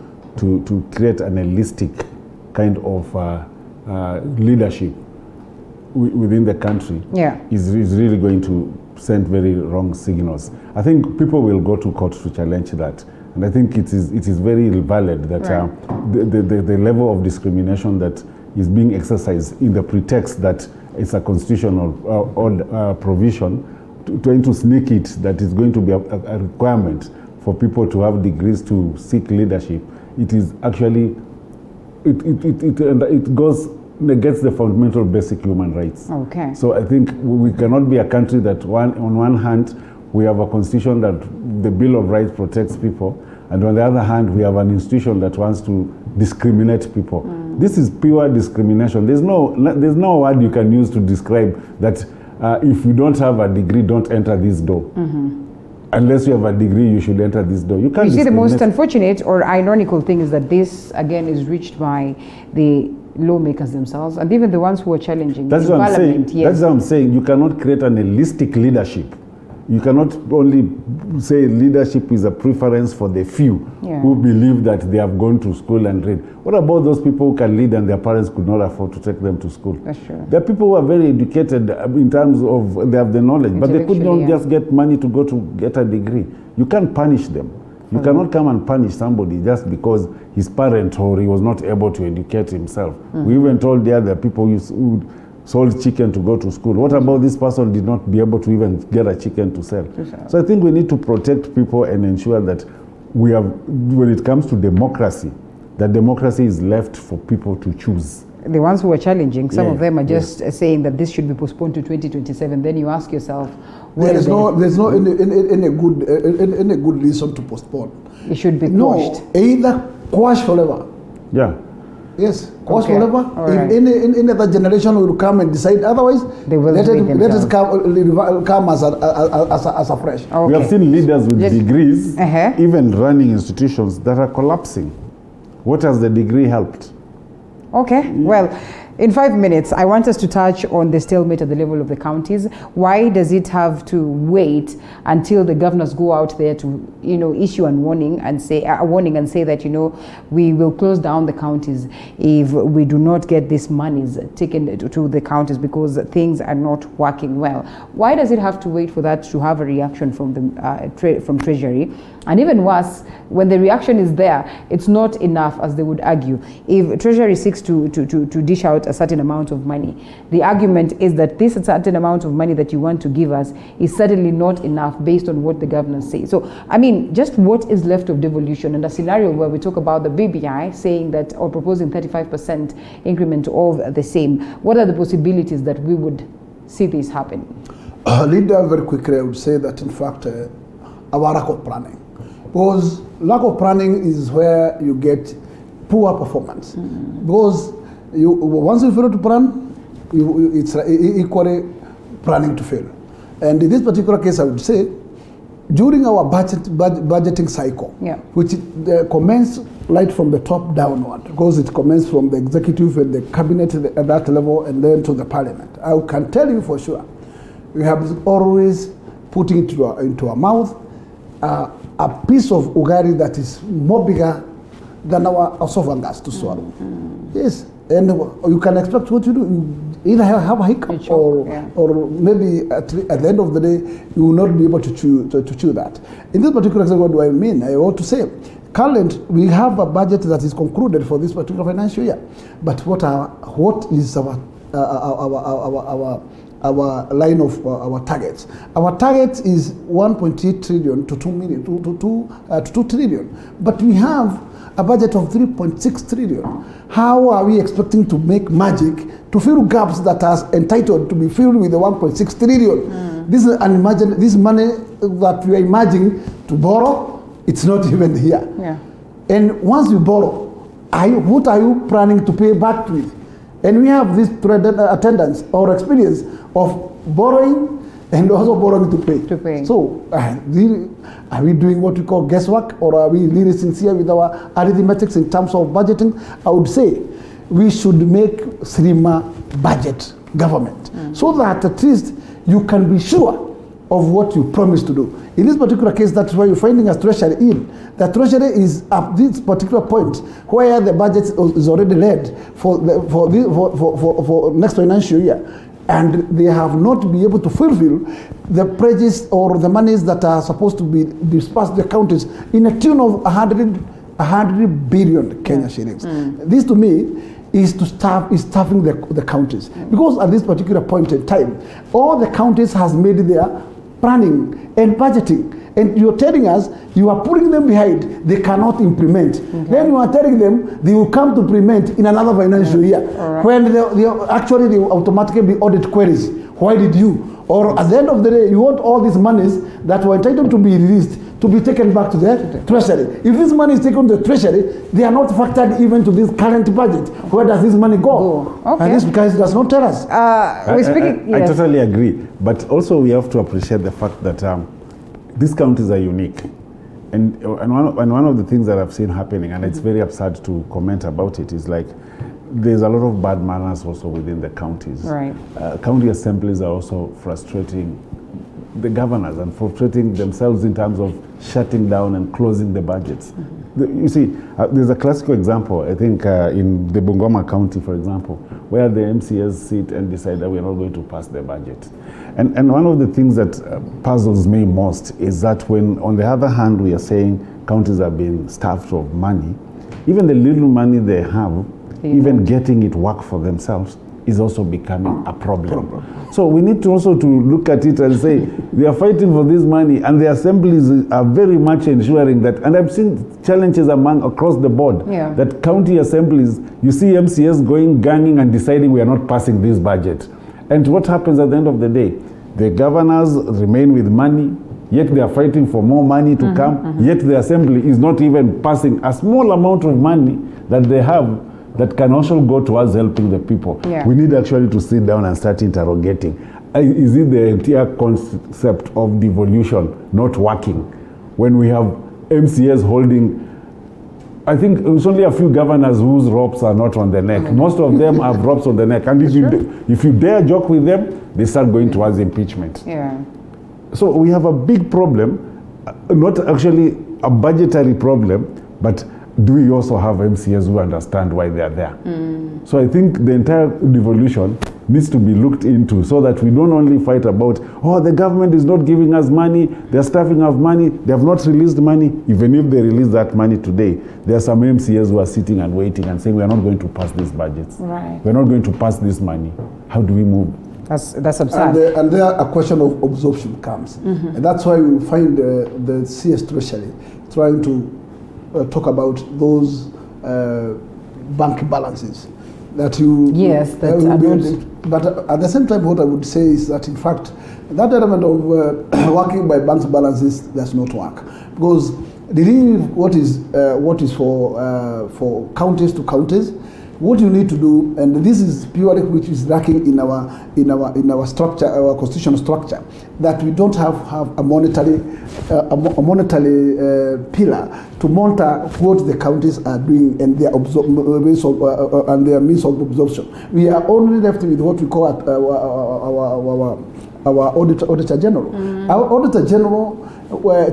S9: create an holistic kind of leadership within the country is really going to send very wrong signals. I think people will go to court to challenge that. And I think it is very valid that the level of discrimination that is being exercised in the pretext that it's a constitutional provision, trying to sneak it that is going to be a requirement for people to have degrees to seek leadership. It is actually, it goes against the fundamental basic human rights.
S2: Okay.
S9: So I think we cannot be a country that on one hand, we have a constitution that the Bill of Rights protects people, and on the other hand, we have an institution that wants to discriminate people. This is pure discrimination. There's no word you can use to describe that if you don't have a degree, don't enter this door. Unless you have a degree, you should enter this door. You can't.
S2: You see, the most unfortunate or ironical thing is that this, again, is reached by the lawmakers themselves and even the ones who are challenging.
S9: That's what I'm saying. That's what I'm saying. You cannot create an holistic leadership. You cannot only say leadership is a preference for the few who believe that they have gone to school and read. What about those people who can lead and their parents could not afford to take them to school?
S2: That's true.
S9: There are people who are very educated in terms of they have the knowledge, but they could not just get money to go to get a degree. You can't punish them. You cannot come and punish somebody just because his parent or he was not able to educate himself. We even told the other people who sold chicken to go to school. What about this person did not be able to even get a chicken to sell? So I think we need to protect people and ensure that we have, when it comes to democracy, that democracy is left for people to choose.
S2: The ones who are challenging, some of them are just saying that this should be postponed to 2027. Then you ask yourself,
S8: there's no any good reason to postpone.
S2: It should be quashed.
S8: Either quash forever. Yes, quash forever. If any other generation will come and decide otherwise,
S2: they will
S8: let it come as a fresh.
S9: We have seen leaders with degrees, even running institutions that are collapsing. What has the degree helped?
S2: Okay, well, in 5 minutes, I want us to touch on the stalemate at the level of the counties. Why does it have to wait until the governors go out there to, issue a warning and say that, we will close down the counties if we do not get these monies taken to the counties because things are not working well? Why does it have to wait for that to have a reaction from the from Treasury? And even worse, when the reaction is there, it's not enough, as they would argue. If Treasury seeks to dish out a certain amount of money, the argument is that this certain amount of money that you want to give us is certainly not enough based on what the governors say. So, I mean, just what is left of devolution in a scenario where we talk about the BBI saying that, or proposing 35% increment of the same, what are the possibilities that we would see this happen?
S8: Leader, very quickly, I would say that, in fact, our lack of planning. Because lack of planning is where you get poor performance. Because once you fail to plan, it's equally planning to fail. And in this particular case, I would say, during our budgeting cycle, which commenced right from the top downward, because it commenced from the executive and the cabinet at that level and then to the parliament. I can tell you for sure, we have always put into our mouth a piece of ugari that is more bigger than our esophagus to swallow. Yes, and you can expect what you do. You either have a hiccup or maybe at the end of the day, you will not be able to chew that. In this particular example, what do I mean? I want to say, we have a budget that is concluded for this particular financial year. But what is our line of our targets? Our target is 1.8 trillion to 2 trillion. But we have a budget of 3.6 trillion. How are we expecting to make magic to fill gaps that are entitled to be filled with the 1.6 trillion? This is unimaginable. This money that we are imagining to borrow, it's not even here. And once you borrow, what are you planning to pay back with? And we have this attendance or experience of borrowing and also borrowing to pay. So, are we doing what we call guesswork, or are we really sincere with our arithmetics in terms of budgeting? I would say we should make slimmer budget government so that at least you can be sure of what you promised to do. In this particular case, that's why you're finding a treasury in. The treasury is at this particular point where the budget is already laid for next financial year. And they have not been able to fulfill the pledges or the monies that are supposed to be dispersed to the counties in a tune of 100 billion Kenya shillings. This to me is staffing the counties. Because at this particular point in time, all the counties has made their planning and budgeting. And you're telling us you are putting them behind, they cannot implement. Then you are telling them they will come to implement in another financial year. When they will automatically be audit queries. Why did you? Or at the end of the day, you want all these monies that were entitled to be released to be taken back to the treasury. If this money is taken to the treasury, they are not factored even to this current budget. Where does this money go? And this guy does not tell us.
S9: I totally agree. But also we have to appreciate the fact that these counties are unique. And one of the things that I've seen happening, and it's very absurd to comment about it, is like there's a lot of bad manners also within the counties. County assemblies are also frustrating the governors and frustrating themselves in terms of shutting down and closing the budgets. You see, there's a classical example, I think, in the Bungoma County, for example, where the MCAs sit and decide that we're not going to pass the budget. And one of the things that puzzles me most is that when, on the other hand, we are saying counties are being starved of money, even the little money they have, even getting it work for themselves is also becoming a problem. So we need to also to look at it and say, we are fighting for this money, and the assemblies are very much ensuring that, and I've seen challenges across the board, that county assemblies, you see MCS going, ganging and deciding we are not passing this budget. And what happens at the end of the day? The governors remain with money, yet they are fighting for more money to come, yet the assembly is not even passing a small amount of money that they have that can also go towards helping the people. We need actually to sit down and start interrogating. Is it the entire concept of devolution not working when we have MCAs holding? I think it's only a few governors whose ropes are not on the neck. Most of them have ropes on the neck. And if you dare joke with them, they start going towards impeachment. So we have a big problem, not actually a budgetary problem, but do we also have MCAs who understand why they are there? So I think the entire devolution needs to be looked into so that we don't only fight about, oh, the government is not giving us money, they're starving of money, they have not released money. Even if they release that money today, there are some MCAs who are sitting and waiting and saying, we are not going to pass these budgets.
S2: Right.
S9: We're not going to pass this money. How do we move?
S2: That's absurd.
S8: And there a question of absorption comes. And that's why we find the CS Treasury trying to talk about those bank balances that you...
S2: Yes, that are not...
S8: But at the same time, what I would say is that, in fact, that element of working by banks balances does not work. Because what is for counties to counties, what you need to do, and this is purely which is lacking in our structure, our constitutional structure, that we don't have a monetary pillar to monitor what the counties are doing and their means of absorption. We are only left with what we call our auditor general. Our auditor general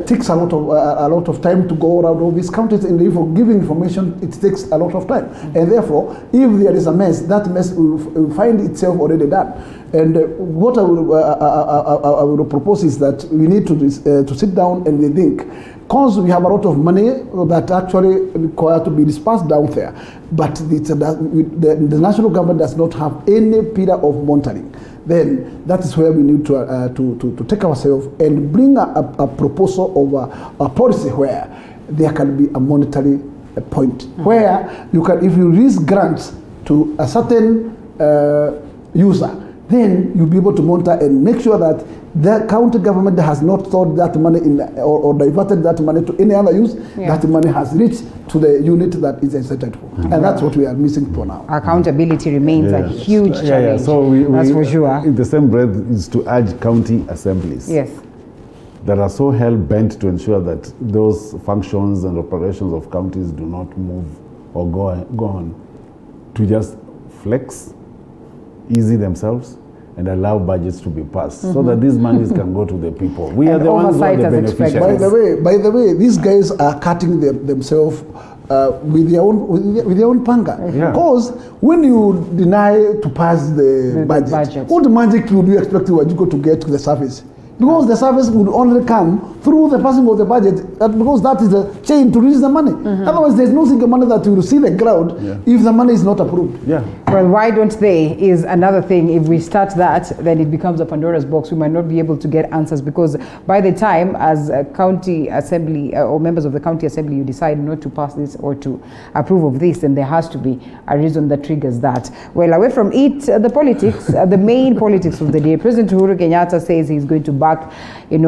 S8: takes a lot of time to go around all these counties, and if for giving information, it takes a lot of time. And therefore, if there is a mess, that mess will find itself already done. And what I will propose is that we need to sit down and think, because we have a lot of money that actually require to be dispersed down there, but the national government does not have any pillar of monitoring. Then that is where we need to take ourselves and bring a proposal of a policy where there can be a monetary point, where you can, if you release grants to a certain user, then you'll be able to monitor and make sure that the county government has not thought that money or diverted that money to any other use. That money has reached to the unit that is entitled for. And that's what we are missing for now.
S2: Accountability remains a huge challenge.
S9: So
S2: that's for sure.
S9: In the same breath is to urge county assemblies.
S2: Yes.
S9: That are so hell-bent to ensure that those functions and operations of counties do not move or go on, to just flex, easy themselves, and allow budgets to be passed so that these monies can go to the people. We are the ones who are the beneficiaries.
S8: By the way, these guys are cutting themselves with their own panga. Because when you deny to pass the budget, what magic would you expect Wajuko to get to the surface? Because the service would only come through the passing of the budget, because that is the chain to release the money. Otherwise, there's no single money that you will see the ground if the money is not approved.
S2: Well, why don't they is another thing. If we start that, then it becomes a Pandora's box. We might not be able to get answers, because by the time as a county assembly or members of the county assembly, you decide not to pass this or to approve of this, then there has to be a reason that triggers that. Well, away from it, the politics, the main politics of the day. President Uhuru Kenyatta says he's going to back, a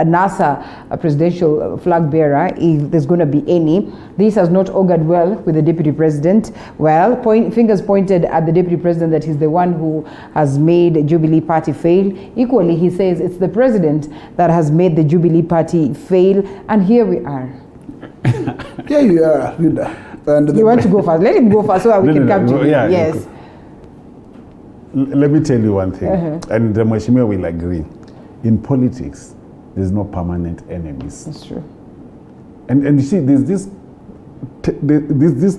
S2: NASA presidential flag bearer if there's going to be any. This has not augured well with the deputy president. Well, fingers pointed at the deputy president that he's the one who has made the Jubilee Party fail. Equally, he says it's the president that has made the Jubilee Party fail. And here we are.
S8: Here you are, and
S2: you want to go first? Let him go first so that we can come to you. Yes.
S9: Let me tell you one thing, and Mheshimiwa will agree. In politics, there's no permanent enemies.
S2: That's true.
S9: And you see, there's this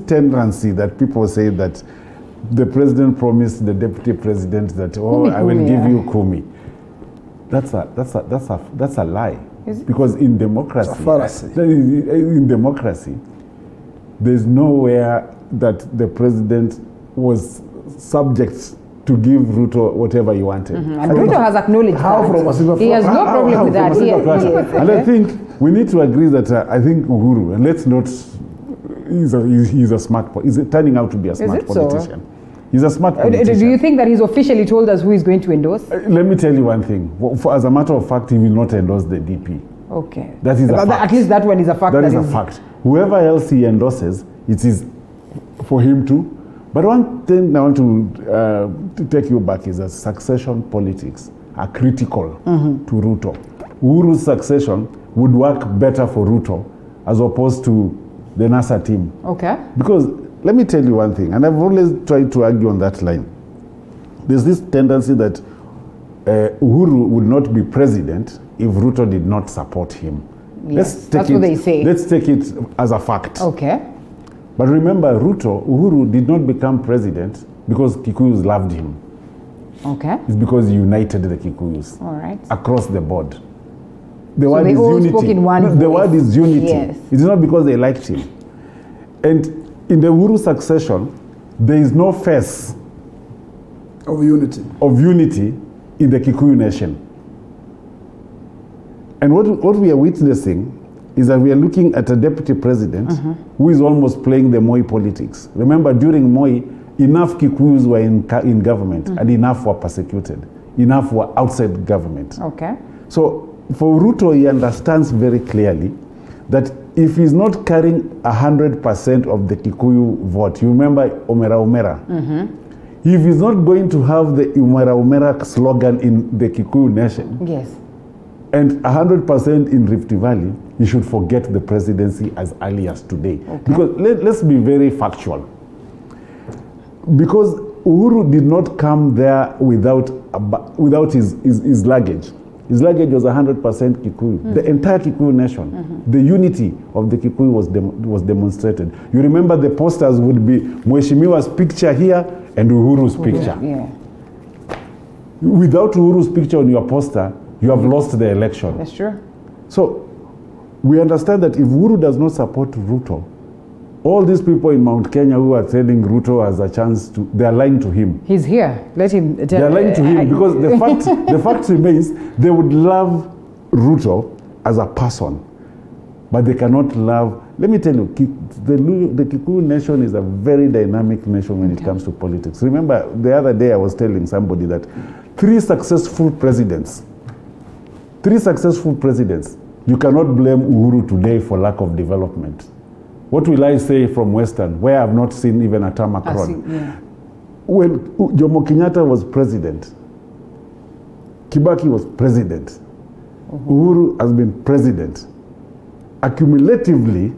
S9: tendency that people say that the president promised the deputy president that, I will give you Kumi. That's a lie. Because in democracy, there's nowhere that the president was subject to give Ruto whatever he wanted.
S2: And Ruto has acknowledged that. He has no problem with that.
S9: And I think we need to agree that I think Uhuru, and let's not, he's a smart, he's turning out to be a smart politician. So? He's a smart politician.
S2: Do you think that he's officially told us who he's going to endorse?
S9: Let me tell you one thing. As a matter of fact, he will not endorse the DP.
S2: Okay.
S9: That is a fact.
S2: At least that one is a fact.
S9: That is a fact. Whoever else he endorses, it is for him to. But one thing I want to take you back is that succession politics are critical to Ruto. Uhuru's succession would work better for Ruto as opposed to the NASA team.
S2: Okay.
S9: Because let me tell you one thing, and I've always tried to argue on that line. There's this tendency that Uhuru would not be president if Ruto did not support him.
S2: Yes, that's what they say.
S9: Let's take it as a fact.
S2: Okay.
S9: But remember, Uhuru did not become president because Kikuyus loved him.
S2: Okay.
S9: It's because he united the Kikuyus.
S2: All right.
S9: Across the board. The
S2: So
S9: word
S2: they
S9: is
S2: all
S9: unity.
S2: spoke in one
S9: The
S2: voice.
S9: word is unity.
S2: Yes.
S9: It is not because they liked him. And in the Uhuru succession, there is no face
S8: of unity
S9: in the Kikuyu nation. And what we are witnessing is that we are looking at a deputy president who is almost playing the Moi politics. Remember, during Moi, enough Kikuyus were in government and enough were persecuted. Enough were outside government.
S2: Okay.
S9: So for Ruto, he understands very clearly that if he's not carrying 100% of the Kikuyu vote, you remember Omera. If he's not going to have the Omera slogan in the Kikuyu nation,
S2: yes,
S9: and 100% in Rift Valley, he should forget the presidency as early as today.
S2: Okay.
S9: Because let's be very factual. Because Uhuru did not come there without his luggage. His luggage was 100% Kikuyu. The entire Kikuyu nation, the unity of the Kikuyu was demonstrated. You remember the posters would be Mheshimiwa's picture here and Uhuru's picture.
S2: Yeah.
S9: Without Uhuru's picture on your poster, you have lost the election.
S2: That's true.
S9: So we understand that if Uhuru does not support Ruto, all these people in Mount Kenya who are telling Ruto has a chance to, they are lying to him.
S2: He's here. Let him tell.
S9: They are lying to him because the fact remains they would love Ruto as a person, but they cannot love. Let me tell you, the Kikuyu nation is a very dynamic nation when it comes to politics. Remember, the other day I was telling somebody that three successful presidents, you cannot blame Uhuru today for lack of development. What will I say from Western, where I have not seen even a tarmac road? When Jomo Kenyatta was president, Kibaki was president, Uhuru has been president. Accumulatively,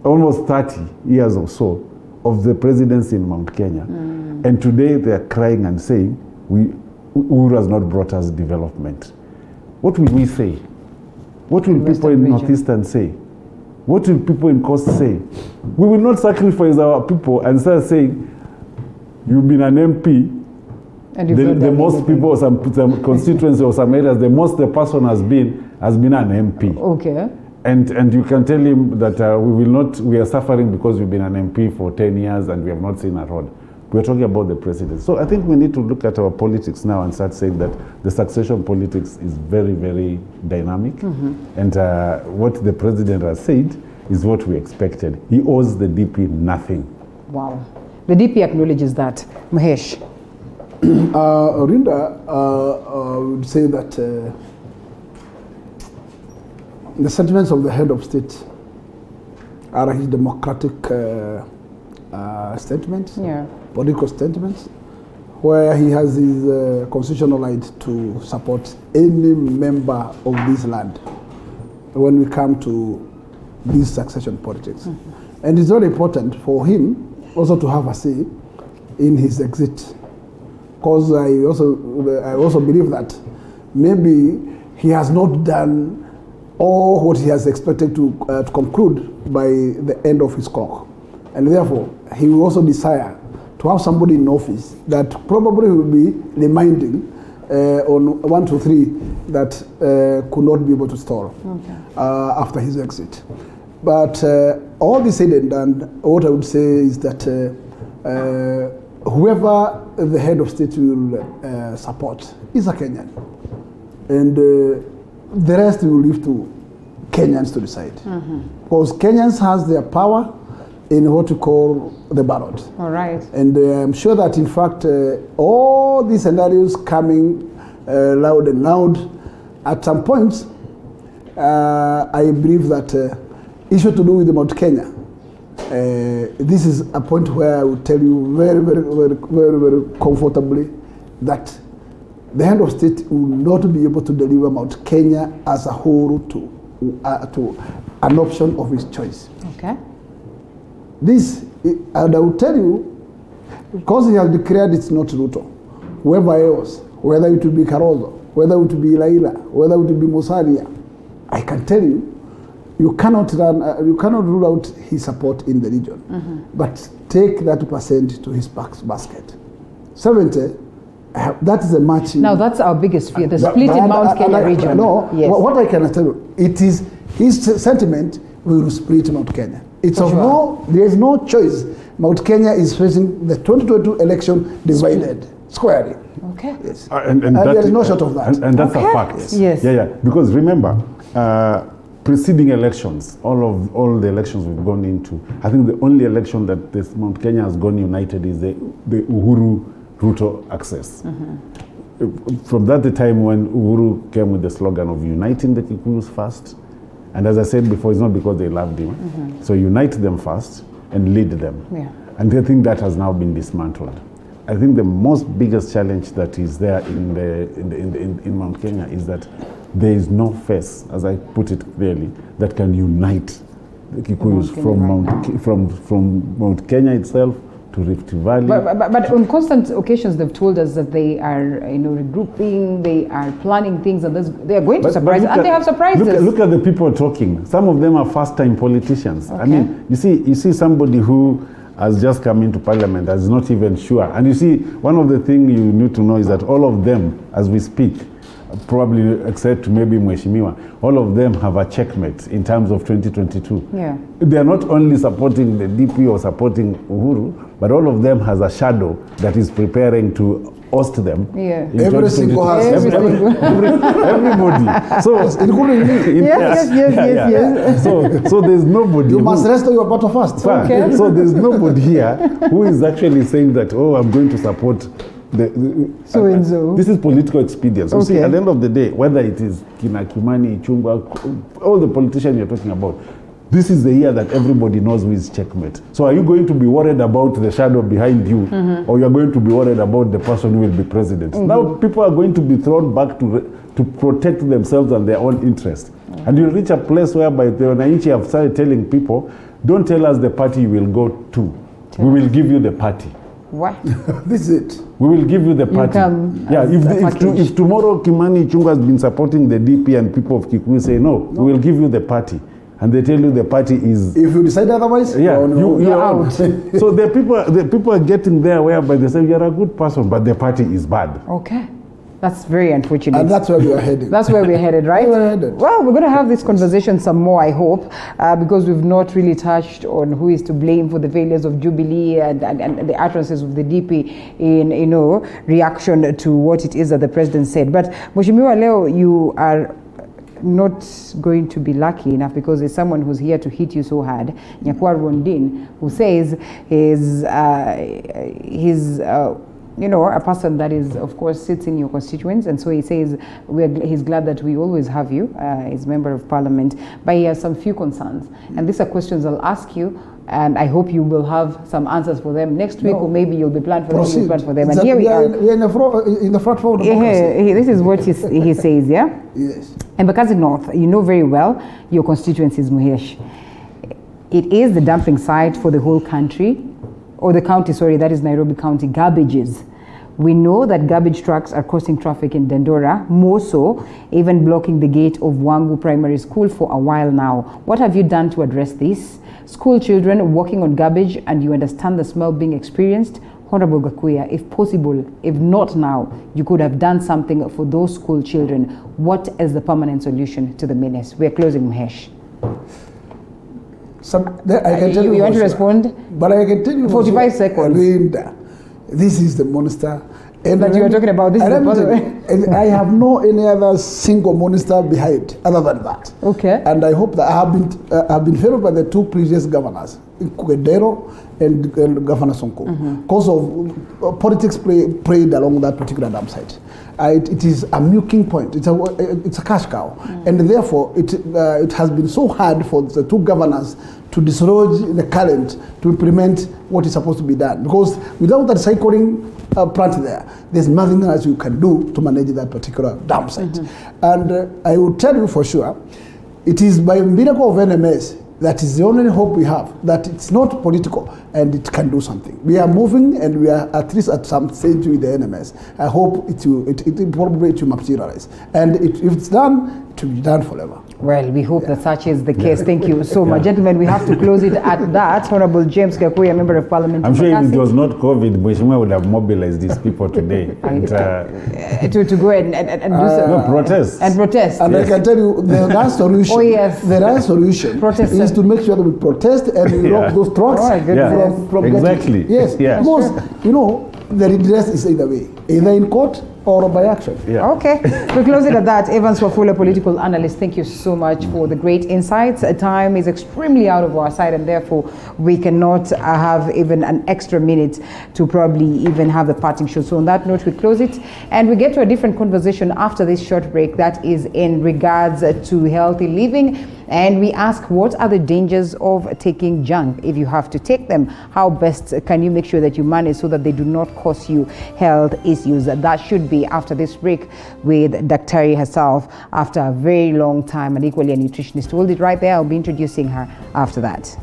S9: almost 30 years or so of the presidency in Mount Kenya. And today they are crying and saying, Uhuru has not brought us development. What will we say? What will people in Northeastern say? What will people in Coast say? We will not sacrifice our people and start saying, you've been an MP, and the most people, some constituency or some areas, the most the person has been an MP.
S2: Okay.
S9: And you can tell him that we are suffering because we've been an MP for 10 years and we have not seen a road. We're talking about the president. So I think we need to look at our politics now and start saying that the succession politics is very, very dynamic. And what the president has said is what we expected. He owes the DP nothing.
S2: Wow. The DP acknowledges that. Mahesh.
S8: Rinda would say that the sentiments of the head of state are his democratic statements, political statements, where he has his constitutional right to support any member of this land when we come to this succession politics. And it's very important for him also to have a say in his exit. Because I also believe that maybe he has not done all what he has expected to conclude by the end of his clock. And therefore, he will also desire to have somebody in office that probably will be reminding on 1, 2, 3 that could not be able to stall after his exit. But all this said and done, what I would say is that whoever the head of state will support is a Kenyan. And the rest will leave to Kenyans to decide. Because Kenyans has their power in what we call the ballot.
S2: All right.
S8: And I'm sure that in fact all these scenarios coming loud and loud, at some point I believe that issue to do with the Mount Kenya, this is a point where I will tell you very, very, very, very, very comfortably that the head of state will not be able to deliver Mount Kenya as a whole to an option of his choice.
S2: Okay.
S8: This, and I will tell you, because he has declared it's not Ruto, whoever else, whether it will be Karozo, whether it will be Laila, whether it will be Musalia, I can tell you, you cannot rule out his support in the region. But take that 2% to his basket. 70, that is a match.
S2: Now that's our biggest fear, the split in Mount Kenya region.
S8: No,
S2: yes.
S8: What I can tell you, it is his sentiment will split Mount Kenya. It's of no, there is no choice. Mount Kenya is facing the 2022 election divided squarely.
S2: Okay.
S8: Yes.
S9: And
S8: there is no short of that.
S9: And that's a fact.
S2: Yes.
S9: Yeah. Because remember, preceding elections, all the elections we've gone into, I think the only election that this Mount Kenya has gone united is the Uhuru Ruto access. From that the time when Uhuru came with the slogan of uniting the Kikuyus first, and as I said before, it's not because they loved him. So unite them first and lead them.
S2: Yeah.
S9: And I think that has now been dismantled. I think the most biggest challenge that is there in Mount Kenya is that there is no face, as I put it clearly, that can unite the Kikuyus from Mount Kenya itself to Rift Valley.
S2: But on constant occasions, they've told us that they are, regrouping, they are planning things, and they are going to surprise us, and they have surprises.
S9: Look at the people talking. Some of them are first-time politicians.
S2: Okay.
S9: I mean, you see somebody who has just come into parliament, is not even sure. And you see, one of the things you need to know is that all of them, as we speak, probably except maybe Mheshimiwa, all of them have a checkmate in terms of 2022.
S2: Yeah.
S9: They are not only supporting the DP or supporting Uhuru, but all of them has a shadow that is preparing to oust them.
S2: Yeah.
S8: Every single house.
S9: Everybody. So
S8: including me.
S2: Yes.
S9: So there's nobody.
S8: You must rest your battle first.
S9: Okay. So there's nobody here who is actually saying that, I'm going to support
S2: so and so.
S9: This is political expedience.
S2: Okay.
S9: You see, at the end of the day, whether it is Kimani, Ichung'wah, all the politicians you're talking about, this is the year that everybody knows who is checkmate. So are you going to be worried about the shadow behind you, or you're going to be worried about the person who will be president? Now people are going to be thrown back to protect themselves and their own interest. And you'll reach a place whereby the wananchi have started telling people, don't tell us the party you will go to. We will give you the party.
S2: What?
S8: This is it.
S9: We will give you the party. If tomorrow Kimani Ichung'wah has been supporting the DP and people of Kikuyu say no, we will give you the party, and they tell you the party is.
S8: If you decide otherwise,
S9: you're out. So the people are getting there whereby they say you're a good person, but the party is bad.
S2: Okay. That's very unfortunate.
S8: And that's where we are heading.
S2: That's where we're headed, right?
S8: We're headed.
S2: Well, we're going to have this conversation some more, I hope, because we've not really touched on who is to blame for the failures of Jubilee and the utterances of the DP in, reaction to what it is that the president said. But Mheshimiwa Leo, you are not going to be lucky enough because there's someone who's here to hit you so hard, Nyakwa Rondin, who says a person that is, of course, sits in your constituents, and so he says he's glad that we always have you as member of parliament, but he has some few concerns, and these are questions I'll ask you, and I hope you will have some answers for them next week, or maybe you'll be planned for them. You'll plan for them. And here we are
S8: in the front row of democracy.
S2: This is what he says, yeah?
S8: Yes.
S2: Embakasi North, you know very well your constituency is Muhesh. It is the dumping site for the whole country. Or the county, sorry, that is Nairobi County, garbages. We know that garbage trucks are causing traffic in Dandora, more so, even blocking the gate of Wangu Primary School for a while now. What have you done to address this? School children walking on garbage, and you understand the smell being experienced? Honorable Gakuya, if possible, if not now, you could have done something for those school children. What is the permanent solution to the menace? We are closing, Mahesh.
S8: I can tell you
S2: want to respond?
S8: But I can tell you
S2: 45 seconds.
S8: Linda, this is the monster. And
S2: that you are talking about, this is
S8: and I have no any other single monster behind other than that.
S2: Okay.
S8: And I hope that I have been favored by the two previous governors, Kugedero and Governor Sonko, because of politics played along that particular dam site. It is a milking point. It's a cash cow, and therefore it has been so hard for the two governors to dislodge the current to implement what is supposed to be done. Because without that cycling plant there's nothing else you can do to manage that particular dam site. And I will tell you for sure, it is by miracle of NMS that is the only hope we have, that it's not political and it can do something. We are moving, and we are at least at some stage with the NMS. I hope it probably will materialize. And if it's done, it will be done forever.
S2: Well, we hope that such is the case. Thank you so much. Gentlemen, we have to close it at that. Honorable James Gakuya, Member of Parliament.
S9: I'm sure if it was not COVID, Mheshimiwa would have mobilized these people today. And,
S2: to go and do some...
S9: No, protest.
S2: And protest.
S8: And I can tell you, the right solution, the right solution is to make sure that we protest and we lock those trucks from
S9: exactly.
S8: Getting, yes, because, you know, the redress is either way, either in court or by action.
S2: Okay, we close it at that. Evans Wafula, political analyst, thank you so much for the great insights. Time is extremely out of our side, and therefore we cannot have even an extra minute to probably even have the parting shot. So on that note, we close it, and we get to a different conversation after this short break that is in regards to healthy living. And we ask, what are the dangers of taking junk? If you have to take them, how best can you make sure that you manage so that they do not cause you health issues? That should be after this break with Daktari herself after a very long time, and equally a nutritionist. Hold it right there. I'll be introducing her after that.